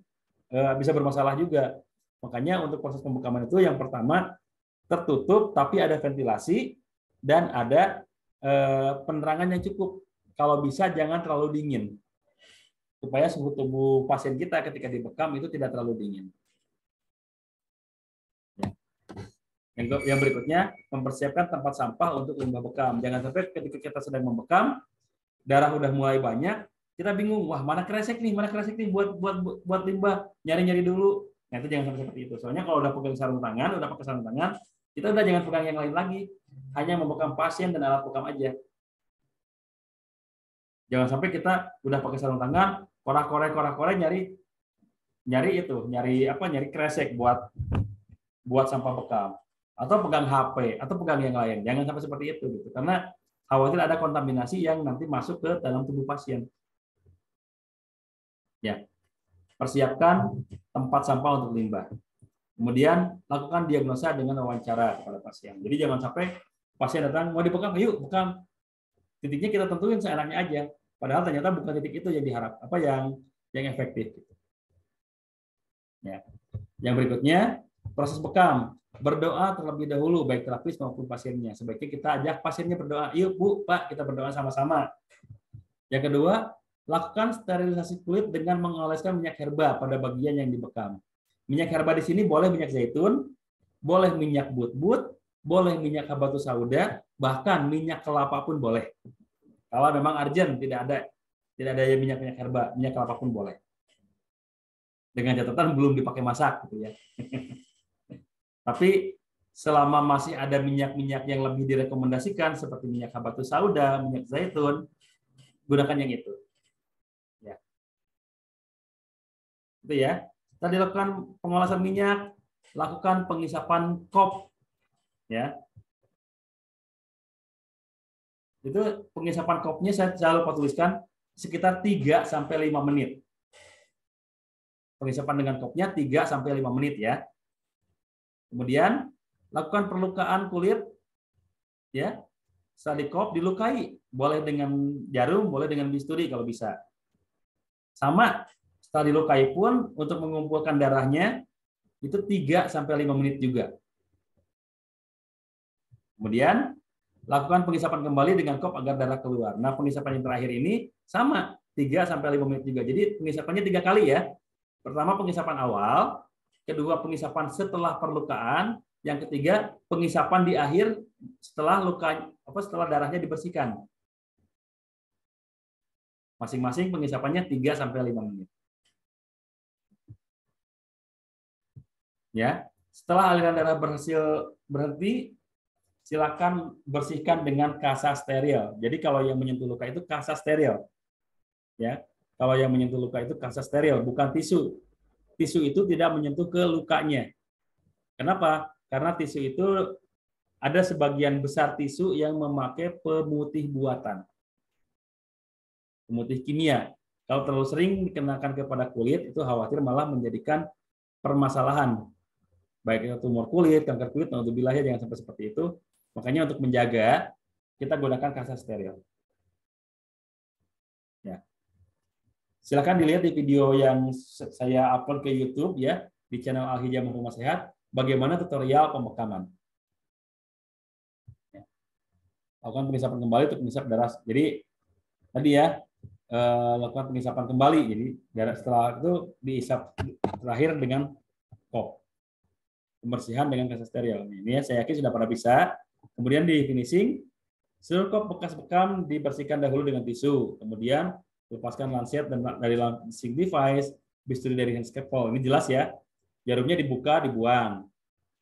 bisa bermasalah juga. Makanya untuk proses pembekaman itu yang pertama tertutup tapi ada ventilasi dan ada penerangan yang cukup. Kalau bisa jangan terlalu dingin, supaya suhu tubuh pasien kita ketika dibekam itu tidak terlalu dingin. Ya. Yang berikutnya, mempersiapkan tempat sampah untuk limbah bekam. Jangan sampai ketika kita sedang membekam, darah udah mulai banyak, kita bingung, wah mana kresek nih buat limbah, nyari-nyari dulu. Nah itu jangan sampai seperti itu. Soalnya kalau udah pakai sarung tangan, kita udah jangan pegang yang lain lagi. Hanya membekam pasien dan alat bekam aja. Jangan sampai kita udah pakai sarung tangan, korak-korek nyari kresek buat sampah bekam, atau pegang HP atau pegang yang lain. Jangan sampai seperti itu gitu. Karena khawatir ada kontaminasi yang nanti masuk ke dalam tubuh pasien. Ya. Persiapkan tempat sampah untuk limbah. Kemudian lakukan diagnosa dengan wawancara kepada pasien. Jadi jangan sampai pasien datang mau dibekam, yuk bekam. Titiknya kita tentuin seenaknya aja. Padahal ternyata bukan titik itu yang diharap, yang efektif. Ya. Yang berikutnya proses bekam. Berdoa terlebih dahulu baik terapis maupun pasiennya. Sebaiknya kita ajak pasiennya berdoa. Yuk Bu, Pak, kita berdoa sama-sama. Yang kedua, lakukan sterilisasi kulit dengan mengoleskan minyak herba pada bagian yang dibekam. Minyak herba di sini boleh minyak zaitun, boleh minyak but-but, boleh minyak habatus sauda, bahkan minyak kelapa pun boleh. Kalau memang urgent tidak ada minyak herba, minyak kelapa pun boleh. Dengan catatan belum dipakai masak gitu ya. Tapi selama masih ada minyak-minyak yang lebih direkomendasikan seperti minyak habatus sauda, minyak zaitun, gunakan yang itu. Ya. Itu ya. Kita dilakukan pengolahan minyak, lakukan pengisapan kop, ya. Itu pengisapan kopnya saya lupa tuliskan sekitar 3-5 menit. Pengisapan dengan kopnya 3-5 menit ya. Kemudian lakukan perlukaan kulit, ya. Setelah di kop dilukai, boleh dengan jarum, boleh dengan bisturi kalau bisa. Sama. Setelah dilukai pun untuk mengumpulkan darahnya itu 3-5 menit juga. Kemudian lakukan pengisapan kembali dengan kop agar darah keluar. Nah, pengisapan yang terakhir ini sama 3-5 menit juga. Jadi pengisapannya 3 kali ya. Pertama pengisapan awal, kedua pengisapan setelah perlukaan, yang ketiga pengisapan di akhir setelah setelah darahnya dibersihkan. Masing-masing pengisapannya 3-5 menit. Ya, setelah aliran darah berhasil berhenti, silakan bersihkan dengan kasa steril. Jadi kalau yang menyentuh luka itu kasa steril. Ya, kalau yang menyentuh luka itu kasa steril, bukan tisu. Tisu itu tidak menyentuh ke lukanya. Kenapa? Karena tisu itu ada sebagian besar tisu yang memakai pemutih buatan. Pemutih kimia. Kalau terlalu sering dikenakan kepada kulit, itu khawatir malah menjadikan permasalahan. Baik itu tumor kulit, kanker kulit, naudzubillah, jangan sampai seperti itu. Makanya untuk menjaga, kita gunakan kasa steril. Ya. Silakan dilihat di video yang saya upload ke YouTube ya, di channel Al-Hijamah Rumah Sehat, bagaimana tutorial pembekaman. Ya. Lakukan pengisapan kembali untuk mengisap darah. Jadi tadi ya, lakukan pengisapan kembali. Jadi darah setelah itu diisap terakhir dengan kop. Pembersihan dengan kasa steril. Ini ya, saya yakin sudah pada bisa. Kemudian di finishing, seluruh kop bekas bekam dibersihkan dahulu dengan tisu. Kemudian lepaskan lancet dan dari lancing device, bisturi dari hand scalpel. Ini jelas ya. Jarumnya dibuka, dibuang.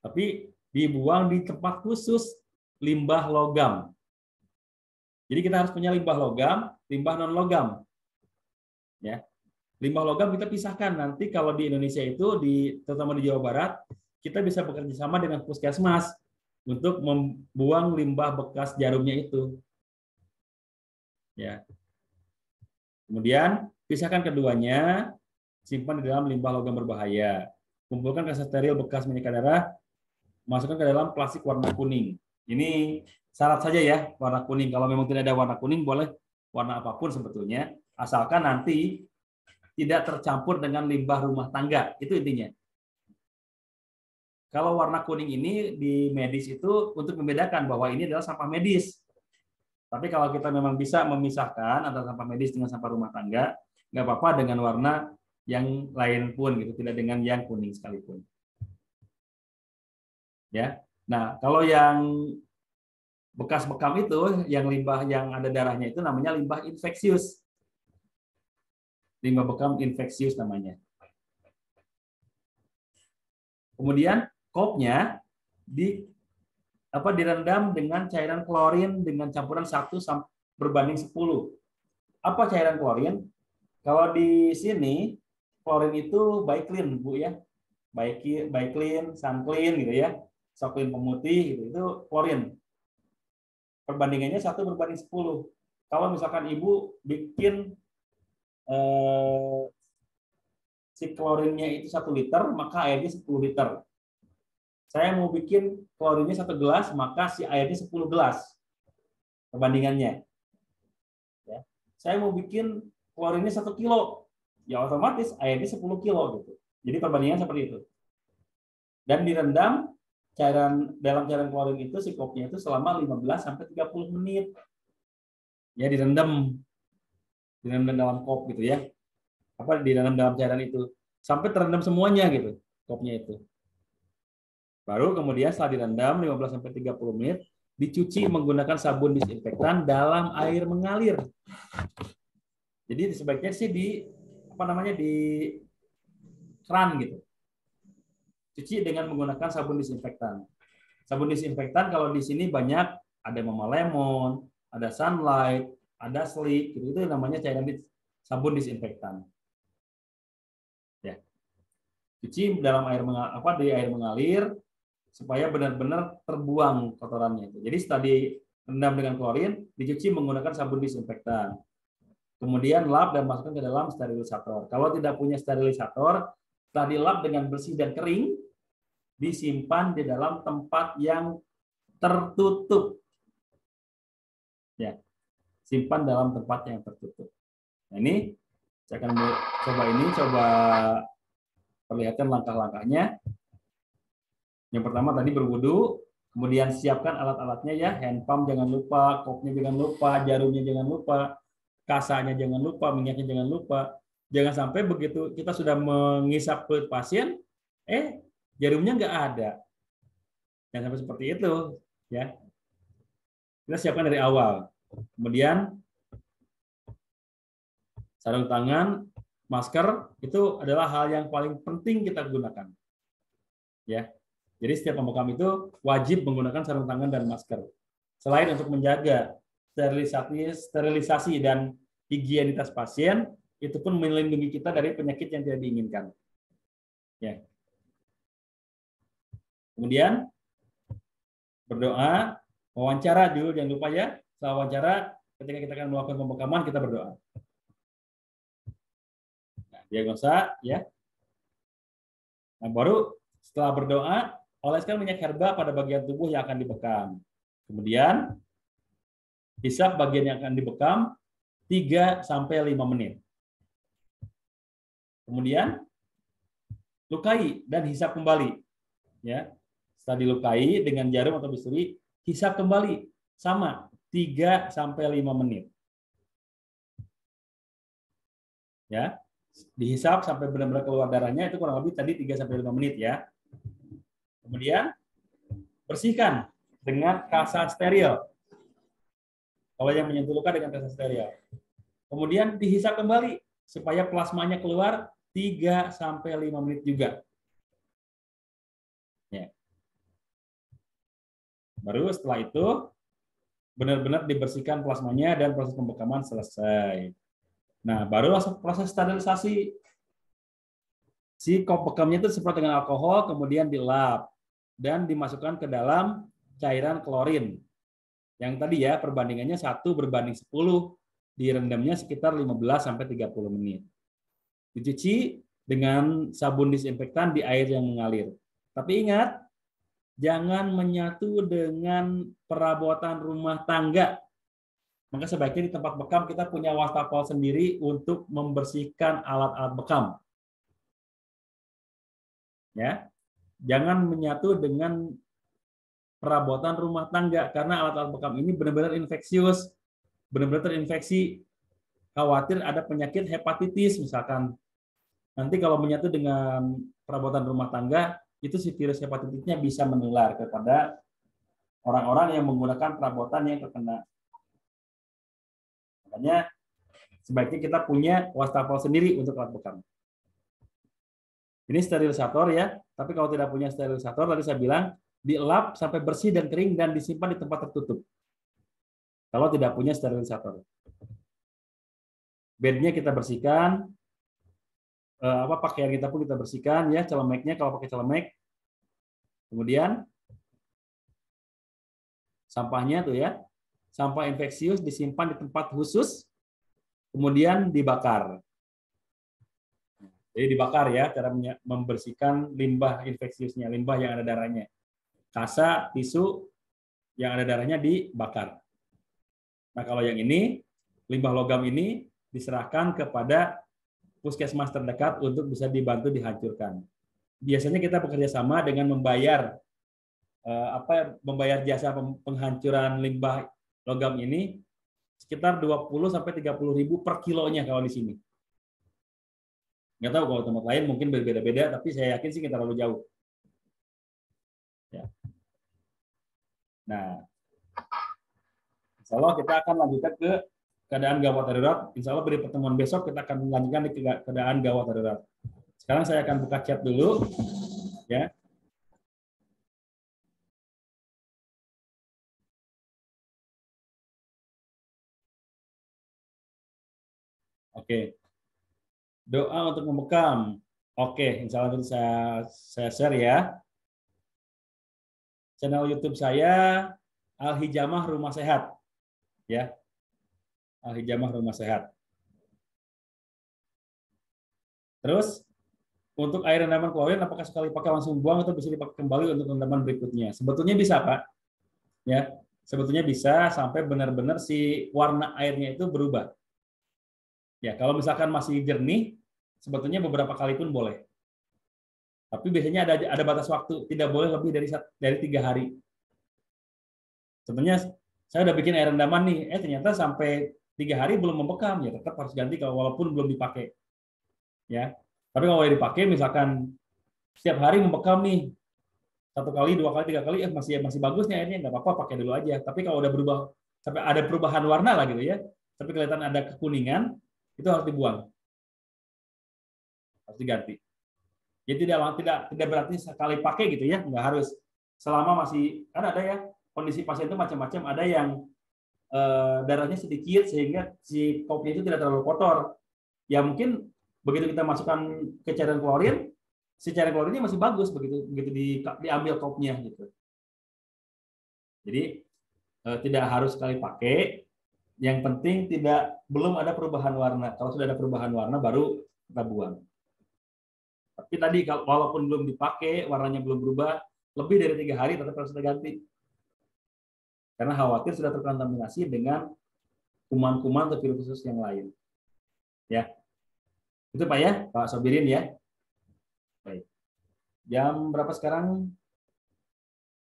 Tapi dibuang di tempat khusus, limbah logam. Jadi kita harus punya limbah logam, limbah non logam. Ya. Limbah logam kita pisahkan. Nanti kalau di Indonesia itu, terutama di Jawa Barat, kita bisa bekerja sama dengan puskesmas untuk membuang limbah bekas jarumnya itu. Ya. Kemudian pisahkan keduanya, simpan di dalam limbah logam berbahaya. Kumpulkan kasa steril bekas minyak darah, masukkan ke dalam plastik warna kuning. Ini syarat saja ya, warna kuning. Kalau memang tidak ada warna kuning, boleh warna apapun sebetulnya, asalkan nanti tidak tercampur dengan limbah rumah tangga. Itu intinya. Kalau warna kuning ini di medis itu untuk membedakan bahwa ini adalah sampah medis. Tapi kalau kita memang bisa memisahkan antara sampah medis dengan sampah rumah tangga, nggak apa-apa dengan warna yang lain pun, gitu, tidak dengan yang kuning sekalipun. Ya, nah kalau yang bekas bekam itu, yang limbah yang ada darahnya itu namanya limbah infeksius. Limbah bekam infeksius namanya. Kemudian kopnya direndam dengan cairan klorin dengan campuran 1:10. Apa cairan klorin? Kalau di sini klorin itu Baiklin, Bu ya. Baiklin, Sunclean gitu ya. Soklin pemutih gitu, itu klorin. Perbandingannya 1:10. Kalau misalkan Ibu bikin si klorinnya itu 1 liter, maka airnya 10 liter. Saya mau bikin klorinnya 1 gelas, maka si airnya 10 gelas. Perbandingannya. Ya. Saya mau bikin klorinnya 1 kilo, ya otomatis airnya 10 kilo gitu. Jadi perbandingan seperti itu. Dan direndam dalam cairan klorin itu, si kopnya itu selama 15-30 menit. Ya, direndam dalam kop gitu ya. Direndam dalam cairan itu sampai terendam semuanya gitu, kopnya itu. Baru kemudian setelah direndam 15-30 menit, dicuci menggunakan sabun disinfektan dalam air mengalir. Jadi sebaiknya sih di keran gitu. Cuci dengan menggunakan sabun disinfektan. Sabun disinfektan kalau di sini banyak, ada Mama Lemon, ada Sunlight, ada Sleek, gitu. Itu namanya cairan sabun disinfektan. Ya. Cuci dalam di air mengalir supaya benar-benar terbuang kotorannya itu. Jadi setelah direndam dengan klorin, dicuci menggunakan sabun disinfektan. Kemudian lap dan masukkan ke dalam sterilisator. Kalau tidak punya sterilisator, setelah dilap dengan bersih dan kering, disimpan di dalam tempat yang tertutup. Ya, simpan dalam tempat yang tertutup. Nah, ini saya akan coba perlihatkan langkah-langkahnya. Yang pertama tadi berwudu, kemudian siapkan alat-alatnya ya, hand pump jangan lupa, kopnya jangan lupa, jarumnya jangan lupa, kasanya jangan lupa, minyaknya jangan lupa. Jangan sampai begitu kita sudah mengisap perut pasien, jarumnya nggak ada. Jangan sampai seperti itu, ya. Kita siapkan dari awal. Kemudian sarung tangan, masker itu adalah hal yang paling penting kita gunakan, ya. Jadi setiap pembekam itu wajib menggunakan sarung tangan dan masker. Selain untuk menjaga sterilisasi dan higienitas pasien, itu pun melindungi kita dari penyakit yang tidak diinginkan. Ya. Kemudian berdoa, wawancara dulu jangan lupa ya. Setelah wawancara, ketika kita akan melakukan pembekaman, kita berdoa. Nah, diagnosa ya. Nah, baru setelah berdoa, oleskan minyak herba pada bagian tubuh yang akan dibekam. Kemudian hisap bagian yang akan dibekam 3-5 menit. Kemudian lukai dan hisap kembali. Ya. Setelah dilukai dengan jarum atau bisturi, hisap kembali sama 3-5 menit. Ya. Dihisap sampai benar-benar keluar darahnya, itu kurang lebih tadi 3-5 menit ya. Kemudian bersihkan dengan kasa steril. Kalau yang menyentuh luka dengan kasa steril. Kemudian dihisap kembali supaya plasmanya keluar 3 sampai 5 menit juga. Ya. Baru setelah itu benar-benar dibersihkan plasmanya dan proses pembekaman selesai. Nah, baru proses sterilisasi. Si kop bekamnya itu disemprot dengan alkohol, kemudian dilap dan dimasukkan ke dalam cairan klorin. Yang tadi ya, perbandingannya 1:10, direndamnya sekitar 15 sampai 30 menit. Dicuci dengan sabun disinfektan di air yang mengalir. Tapi ingat, jangan menyatu dengan perabotan rumah tangga. Maka sebaiknya di tempat bekam kita punya wastafel sendiri untuk membersihkan alat-alat bekam. Ya, jangan menyatu dengan perabotan rumah tangga karena alat-alat bekam ini benar-benar infeksius, benar-benar terinfeksi. Khawatir ada penyakit hepatitis misalkan. Nanti kalau menyatu dengan perabotan rumah tangga, itu si virus hepatitisnya bisa menular kepada orang-orang yang menggunakan perabotan yang terkena. Makanya sebaiknya kita punya wastafel sendiri untuk alat bekam. Ini sterilisator ya, tapi kalau tidak punya sterilisator, tadi saya bilang dielap sampai bersih dan kering dan disimpan di tempat tertutup. Kalau tidak punya sterilisator. Bednya kita bersihkan, pakaian kita pun kita bersihkan ya, celemeknya kalau pakai celemek. Kemudian sampahnya tuh ya, sampah infeksius disimpan di tempat khusus, kemudian dibakar. Jadi dibakar ya, cara membersihkan limbah infeksiusnya, limbah yang ada darahnya. Kasa, tisu yang ada darahnya dibakar. Nah kalau yang ini, limbah logam ini diserahkan kepada puskesmas terdekat untuk bisa dibantu dihancurkan. Biasanya kita bekerja sama dengan membayar jasa penghancuran limbah logam ini sekitar 20 sampai 30 ribu per kilonya kalau di sini. Nggak tahu kalau tempat lain mungkin berbeda-beda, tapi saya yakin sih kita terlalu jauh. Ya. Nah, insya Allah kita akan lanjutkan ke keadaan gawat darurat. Insya Allah di pertemuan besok kita akan melanjutkan di keadaan gawat darurat. Sekarang saya akan buka chat dulu, ya. Oke. Doa untuk membekam. Oke, insya Allah saya share ya. Channel YouTube saya Al-Hijamah Rumah Sehat, ya. Al-Hijamah Rumah Sehat. Terus untuk air rendaman klorin, apakah sekali pakai langsung buang atau bisa dipakai kembali untuk rendaman berikutnya? Sebetulnya bisa, Pak. Ya, sebetulnya bisa sampai benar-benar si warna airnya itu berubah. Ya, kalau misalkan masih jernih, sebetulnya beberapa kali pun boleh. Tapi biasanya ada batas waktu, tidak boleh lebih dari 3 hari. Sebenarnya saya udah bikin air rendaman nih, ternyata sampai 3 hari belum membekam, ya tetap harus ganti kalau walaupun belum dipakai. Ya, tapi kalau dipakai, misalkan setiap hari membekam nih, 1 kali, 2 kali, 3 kali, masih bagus nih airnya, nggak apa-apa, pakai dulu aja. Tapi kalau udah berubah, sampai ada perubahan warna lah gitu ya, tapi kelihatan ada kekuningan, itu harus dibuang, harus diganti. Jadi tidak berarti sekali pakai gitu ya, nggak harus. Selama masih, kan ada ya kondisi pasien itu macam-macam, ada yang darahnya sedikit sehingga si kopnya itu tidak terlalu kotor. Ya mungkin begitu kita masukkan ke cairan klorin, si cairan klorinnya masih bagus begitu diambil kopnya gitu. Jadi tidak harus sekali pakai. Yang penting belum ada perubahan warna. Kalau sudah ada perubahan warna baru kita buang. Tapi tadi walaupun belum dipakai, warnanya belum berubah, lebih dari 3 hari tetap harus diganti. Karena khawatir sudah terkontaminasi dengan kuman-kuman atau virus yang lain. Ya. Itu Pak ya, Pak Sobirin ya. Baik. Jam berapa sekarang?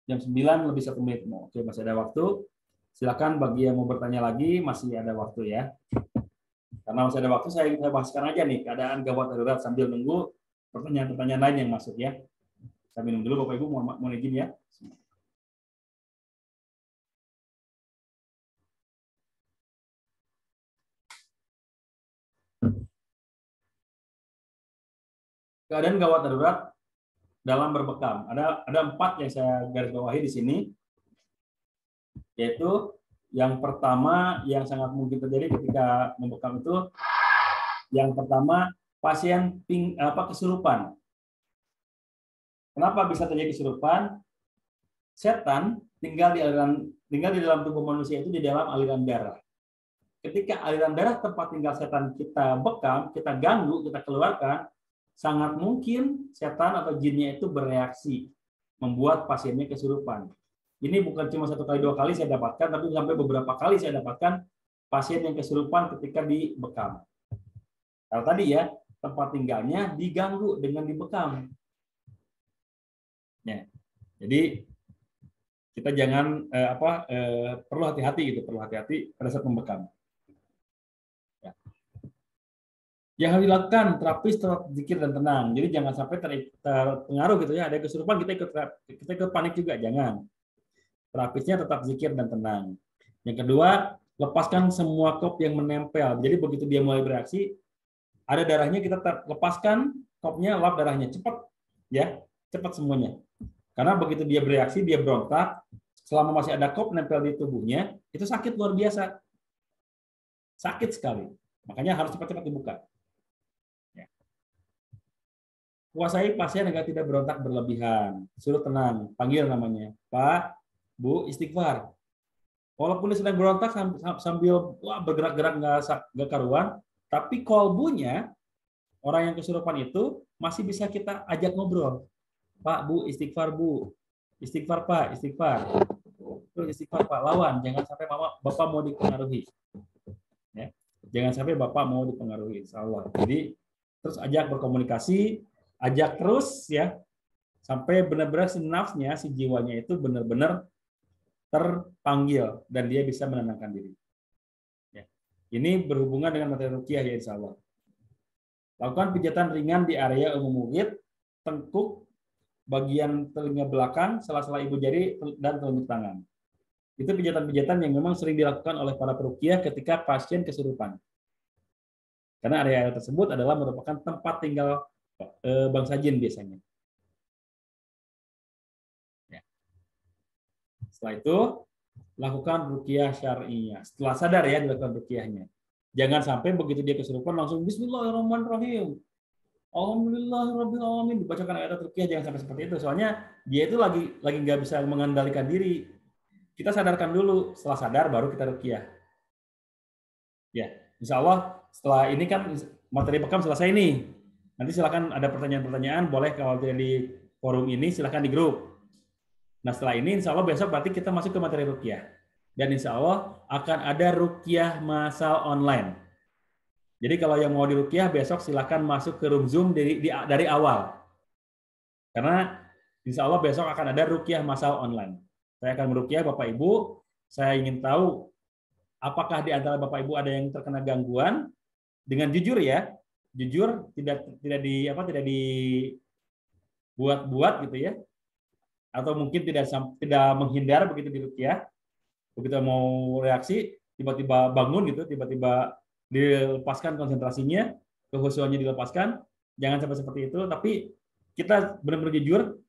Jam 9 lebih 1 menit. Oke, masih ada waktu. Silakan bagi yang mau bertanya lagi, masih ada waktu ya. Karena masih ada waktu, saya bahaskan aja nih keadaan gawat darurat sambil nunggu pertanyaan-pertanyaan lain yang masuk ya. Saya minum dulu Bapak Ibu, mohon izin ya. keadaan gawat darurat dalam berbekam. Ada 4 yang saya garis bawahi di sini, yaitu yang pertama yang sangat mungkin terjadi ketika membekam itu, yang pertama pasien kesurupan. Kenapa bisa terjadi kesurupan? Setan tinggal di dalam tubuh manusia itu di dalam aliran darah. Ketika aliran darah tempat tinggal setan kita bekam, kita ganggu, kita keluarkan, sangat mungkin setan atau jinnya itu bereaksi, membuat pasiennya kesurupan. Ini bukan cuma 1 kali 2 kali saya dapatkan, tapi sampai beberapa kali saya dapatkan pasien yang kesurupan ketika dibekam. Kalau tadi ya, tempat tinggalnya diganggu dengan dibekam. Ya. Jadi kita jangan perlu hati-hati pada saat membekam. Ya. Yang harus dilakukan terapis tetap zikir dan tenang. Jadi jangan sampai terpengaruh gitu ya, ada kesurupan kita ikut panik juga, jangan. Terapisnya tetap zikir dan tenang. Yang kedua, lepaskan semua kop yang menempel. Jadi begitu dia mulai bereaksi, ada darahnya, kita lepaskan kopnya, lap darahnya cepat, ya, cepat semuanya. Karena begitu dia bereaksi, dia berontak, selama masih ada kop nempel di tubuhnya, itu sakit luar biasa, sakit sekali. Makanya harus cepat-cepat dibuka. Ya. Kuasai pasien agar tidak berontak berlebihan, suruh tenang, panggil namanya, Pak, Bu, istighfar. Walaupun dia sedang berontak sambil bergerak-gerak nggak karuan, tapi kolbunya orang yang kesurupan itu masih bisa kita ajak ngobrol. Pak, Bu, istighfar, Bu. Istighfar, Pak, istighfar. Terus istighfar, Pak, lawan. Jangan sampai Bapak mau dipengaruhi. Ya. Jangan sampai Bapak mau dipengaruhi, insya Allah. Jadi, terus ajak berkomunikasi, ajak terus ya, sampai benar-benar si nafsnya, si jiwanya itu benar-benar terpanggil dan dia bisa menenangkan diri. Ya. Ini berhubungan dengan materi ruqyah ya, insya Allah. Lakukan pijatan ringan di area umum murid, tengkuk, bagian telinga belakang, sela-sela ibu jari, dan telunjuk tangan. Itu pijatan-pijatan yang memang sering dilakukan oleh para peruqyah ketika pasien kesurupan. Karena area tersebut adalah merupakan tempat tinggal bangsa jin biasanya. Ya. Setelah itu, lakukan ruqyah syar'iyah. Setelah sadar ya dilakukan ruqyahnya. Jangan sampai begitu dia kesurupan langsung Bismillahirrahmanirrahim. Alhamdulillahirrahmanirrahim, dibacakan ayat ruqyah, jangan sampai seperti itu. Soalnya dia itu lagi nggak bisa mengendalikan diri. Kita sadarkan dulu, setelah sadar baru kita ruqyah. Ya, insya Allah setelah ini kan materi bekam selesai nih. Nanti silakan ada pertanyaan-pertanyaan, boleh kalau tidak di forum ini silakan di grup. Nah setelah ini insya Allah besok berarti kita masuk ke materi ruqyah. Dan insya Allah akan ada ruqyah massal online. Jadi kalau yang mau diruqyah besok silakan masuk ke room Zoom dari awal. Karena insya Allah besok akan ada ruqyah massal online. Saya akan meruqyah Bapak Ibu. Saya ingin tahu apakah di antara Bapak Ibu ada yang terkena gangguan, dengan jujur ya, jujur, tidak dibuat-buat gitu ya, atau mungkin tidak menghindar begitu diruqyah, begitu mau reaksi tiba-tiba bangun gitu, tiba-tiba dilepaskan konsentrasinya, kehusuannya dilepaskan, jangan sampai seperti itu, tapi kita benar-benar jujur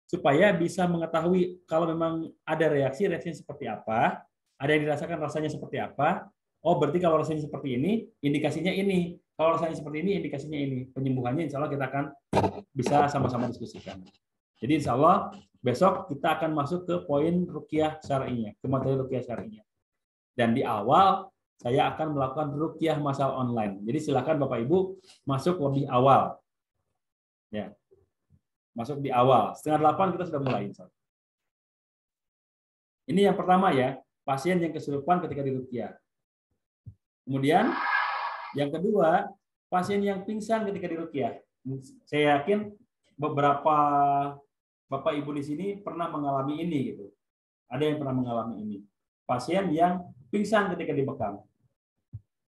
supaya bisa mengetahui kalau memang ada reaksinya seperti apa, ada yang dirasakan rasanya seperti apa. Oh, berarti kalau rasanya seperti ini, indikasinya ini. Kalau rasanya seperti ini, indikasinya ini. Penyembuhannya insya Allah kita akan bisa sama-sama diskusikan. Jadi insya Allah besok kita akan masuk ke poin ruqyah syar'iyah, ke materi ruqyah syar'iyah. Dan di awal saya akan melakukan ruqyah massal online. Jadi silakan Bapak Ibu masuk lebih awal. Ya. Masuk di awal. 7:30 kita sudah mulai. Ini yang pertama ya, pasien yang kesurupan ketika diruqyah. Kemudian yang kedua, pasien yang pingsan ketika diruqyah. Saya yakin beberapa Bapak Ibu di sini pernah mengalami ini gitu. Ada yang pernah mengalami ini. Pasien yang pingsan ketika dibekam.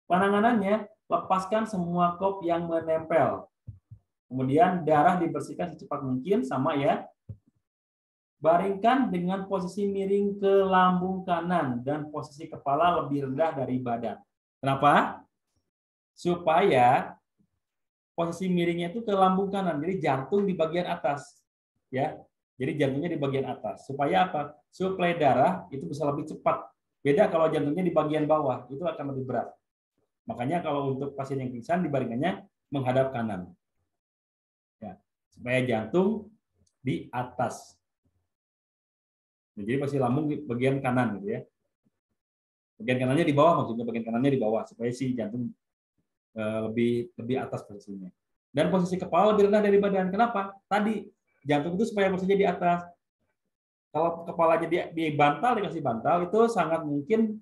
Penanganannya, lepaskan semua kop yang menempel. Kemudian darah dibersihkan secepat mungkin, sama ya. Baringkan dengan posisi miring ke lambung kanan dan posisi kepala lebih rendah dari badan. Kenapa? Supaya posisi miringnya itu ke lambung kanan, jadi jantung di bagian atas, ya. Jadi jantungnya di bagian atas. Supaya apa? Suplai darah itu bisa lebih cepat. Beda kalau jantungnya di bagian bawah, itu akan lebih berat. Makanya kalau untuk pasien yang pingsan dibaringkannya menghadap kanan. Ya, supaya jantung di atas. Nah, jadi pasti lambung di bagian kanan gitu ya. Bagian kanannya di bawah, maksudnya bagian kanannya di bawah supaya si jantung lebih atas posisinya. Dan posisi kepala lebih rendah dari badan. Kenapa? Tadi jantung itu supaya posisinya di atas. Kalau kepalanya di bantal, dikasih bantal, itu sangat mungkin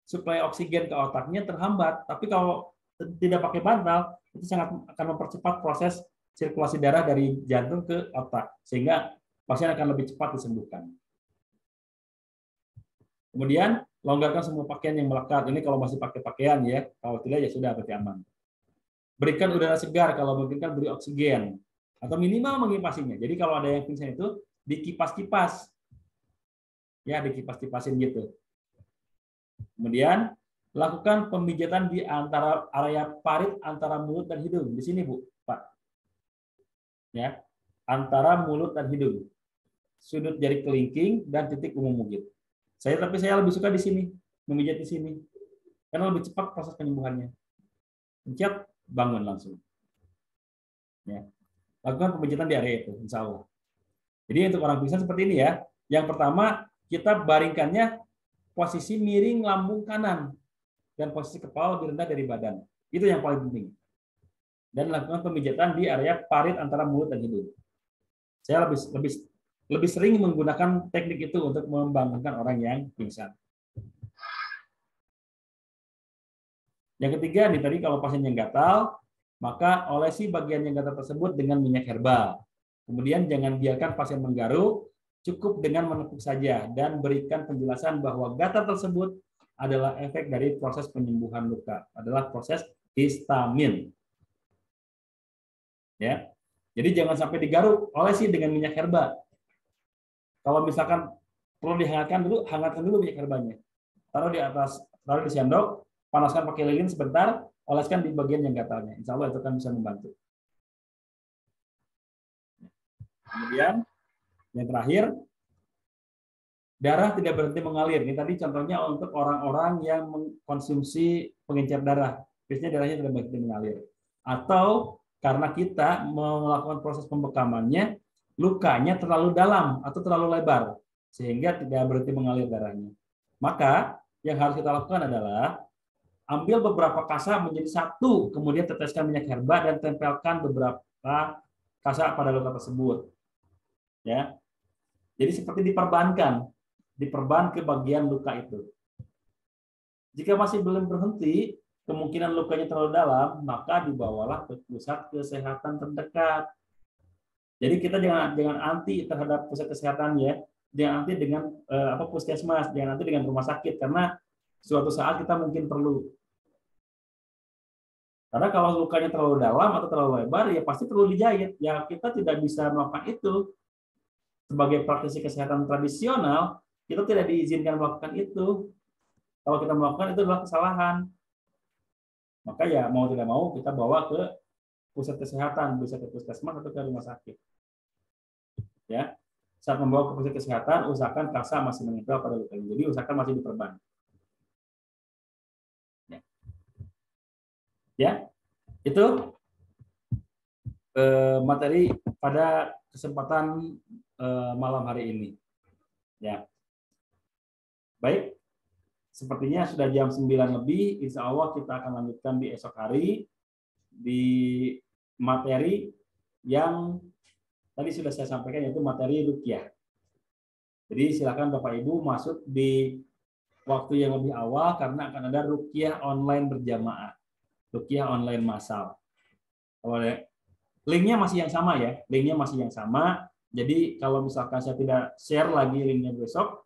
suplai oksigen ke otaknya terhambat. Tapi kalau tidak pakai bantal, itu sangat akan mempercepat proses sirkulasi darah dari jantung ke otak, sehingga pasien akan lebih cepat disembuhkan. Kemudian longgarkan semua pakaian yang melekat. Ini kalau masih pakai pakaian ya, kalau tidak ya sudah berarti aman. Berikan udara segar, kalau mungkin kan beri oksigen atau minimal mengipasinya. Jadi kalau ada yang pingsan itu dikipas-kipas. Ya, dikipas-kipasin gitu. Kemudian lakukan pemijatan di antara area parit antara mulut dan hidung. Di sini, Bu, Pak. Ya, antara mulut dan hidung. Sudut jari kelingking dan titik umum mungkin. Tapi saya lebih suka di sini, memijat di sini. Karena lebih cepat proses penyembuhannya. Pencet, bangun langsung. Ya. Lakukan pemijatan di area itu, insya Allah. Jadi untuk orang pingsan seperti ini ya. Yang pertama, kita baringkannya posisi miring lambung kanan dan posisi kepala lebih rendah dari badan. Itu yang paling penting. Dan lakukan pemijatan di area parit antara mulut dan hidung. Saya lebih sering menggunakan teknik itu untuk membangunkan orang yang pingsan. Yang ketiga, nih tadi kalau pasien yang gatal, maka olesi bagian yang gatal tersebut dengan minyak herbal. Kemudian jangan biarkan pasien menggaruk, cukup dengan menepuk saja dan berikan penjelasan bahwa gatal tersebut adalah efek dari proses penyembuhan luka, adalah proses histamin. Ya. Jadi jangan sampai digaruk, olesi dengan minyak herba. Kalau misalkan perlu dihangatkan dulu, hangatkan dulu minyak herbanya. Taruh di atas, taruh di sendok, panaskan pakai lilin sebentar, oleskan di bagian yang gatalnya. Insya Allah itu kan bisa membantu. Kemudian yang terakhir, darah tidak berhenti mengalir. Ini tadi contohnya untuk orang-orang yang mengkonsumsi pengencer darah. Biasanya darahnya tidak berhenti mengalir. Atau karena kita melakukan proses pembekamannya, lukanya terlalu dalam atau terlalu lebar, sehingga tidak berhenti mengalir darahnya. Maka yang harus kita lakukan adalah ambil beberapa kasa menjadi satu, kemudian teteskan minyak herba dan tempelkan beberapa kasa pada luka tersebut. Ya, jadi seperti diperban ke bagian luka itu. Jika masih belum berhenti, kemungkinan lukanya terlalu dalam, maka dibawalah ke pusat kesehatan terdekat. Jadi kita jangan anti terhadap pusat kesehatan ya, jangan anti dengan puskesmas, jangan anti dengan rumah sakit karena suatu saat kita mungkin perlu. Karena kalau lukanya terlalu dalam atau terlalu lebar, ya pasti perlu dijahit. Ya kita tidak bisa melakukan itu. Sebagai praktisi kesehatan tradisional, kita tidak diizinkan melakukan itu. Kalau kita melakukan itu adalah kesalahan. Maka ya mau tidak mau kita bawa ke pusat kesehatan, bisa ke puskesmas atau ke rumah sakit. Ya, saat membawa ke pusat kesehatan, usahakan kasa masih menempel pada luka. Jadi usahakan masih diperban. Ya, itu materi pada kesempatan malam hari ini. Ya. Baik. Sepertinya sudah jam 9 lebih. Insya Allah kita akan lanjutkan di esok hari di materi yang tadi sudah saya sampaikan, yaitu materi ruqyah. Jadi silakan Bapak Ibu masuk di waktu yang lebih awal karena akan ada ruqyah online berjamaah, ruqyah online massal. Linknya masih yang sama ya, linknya masih yang sama. Jadi kalau misalkan saya tidak share lagi linknya besok,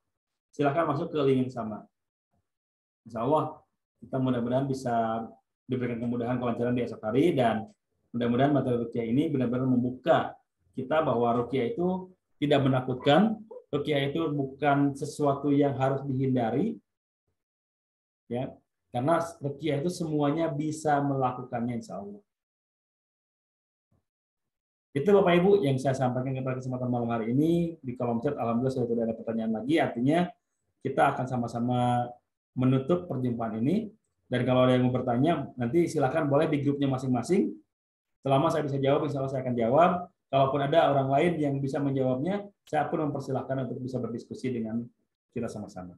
silakan masuk ke link yang sama. Insya Allah kita mudah-mudahan bisa diberikan kemudahan kelancaran di esok hari dan mudah-mudahan materi ruqyah ini benar-benar membuka kita bahwa ruqyah itu tidak menakutkan, ruqyah itu bukan sesuatu yang harus dihindari, ya, karena ruqyah itu semuanya bisa melakukannya insya Allah. Itu Bapak Ibu yang saya sampaikan pada kesempatan malam hari ini di kolom chat. Alhamdulillah sudah tidak ada pertanyaan lagi. Artinya kita akan sama-sama menutup perjumpaan ini. Dan kalau ada yang mau bertanya, nanti silakan boleh di grupnya masing-masing. Selama saya bisa jawab, insya Allah saya akan jawab. Kalaupun ada orang lain yang bisa menjawabnya, saya pun mempersilahkan untuk bisa berdiskusi dengan kita sama-sama.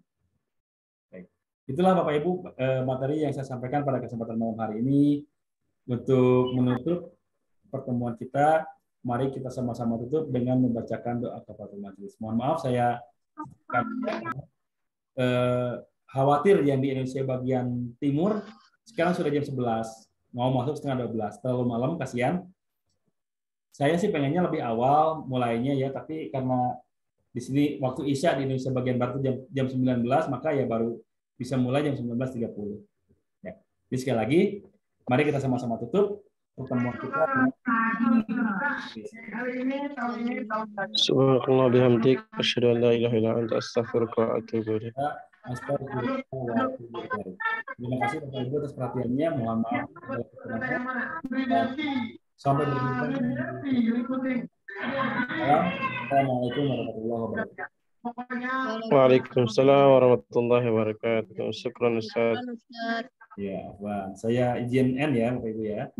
Baik. Itulah Bapak Ibu materi yang saya sampaikan pada kesempatan malam hari ini. Untuk menutup pertemuan kita, mari kita sama-sama tutup dengan membacakan doa kafaratul majelis. Mohon maaf saya khawatir yang di Indonesia bagian timur sekarang sudah jam 11, mau masuk setengah 12, terlalu malam, kasihan. Saya sih pengennya lebih awal mulainya ya, tapi karena di sini waktu Isya di Indonesia bagian barat jam 19, maka ya baru bisa mulai jam 19.30. Ya. Jadi sekali lagi, mari kita sama-sama tutup pertemuan kita. Subhanallah bihamdik, asyhadu an la ilaha illa anta, astaghfiruka wa atubu ilaik. Terima kasih Bapak Ibu atas perhatiannya. Mohon maaf. Sampai berjumpa. Assalamualaikum warahmatullahi wabarakatuh. Waalaikumsalam warahmatullahi wabarakatuh. Syukran Ustaz. Ya, Bang. Saya izin N ya Bapak Ibu ya.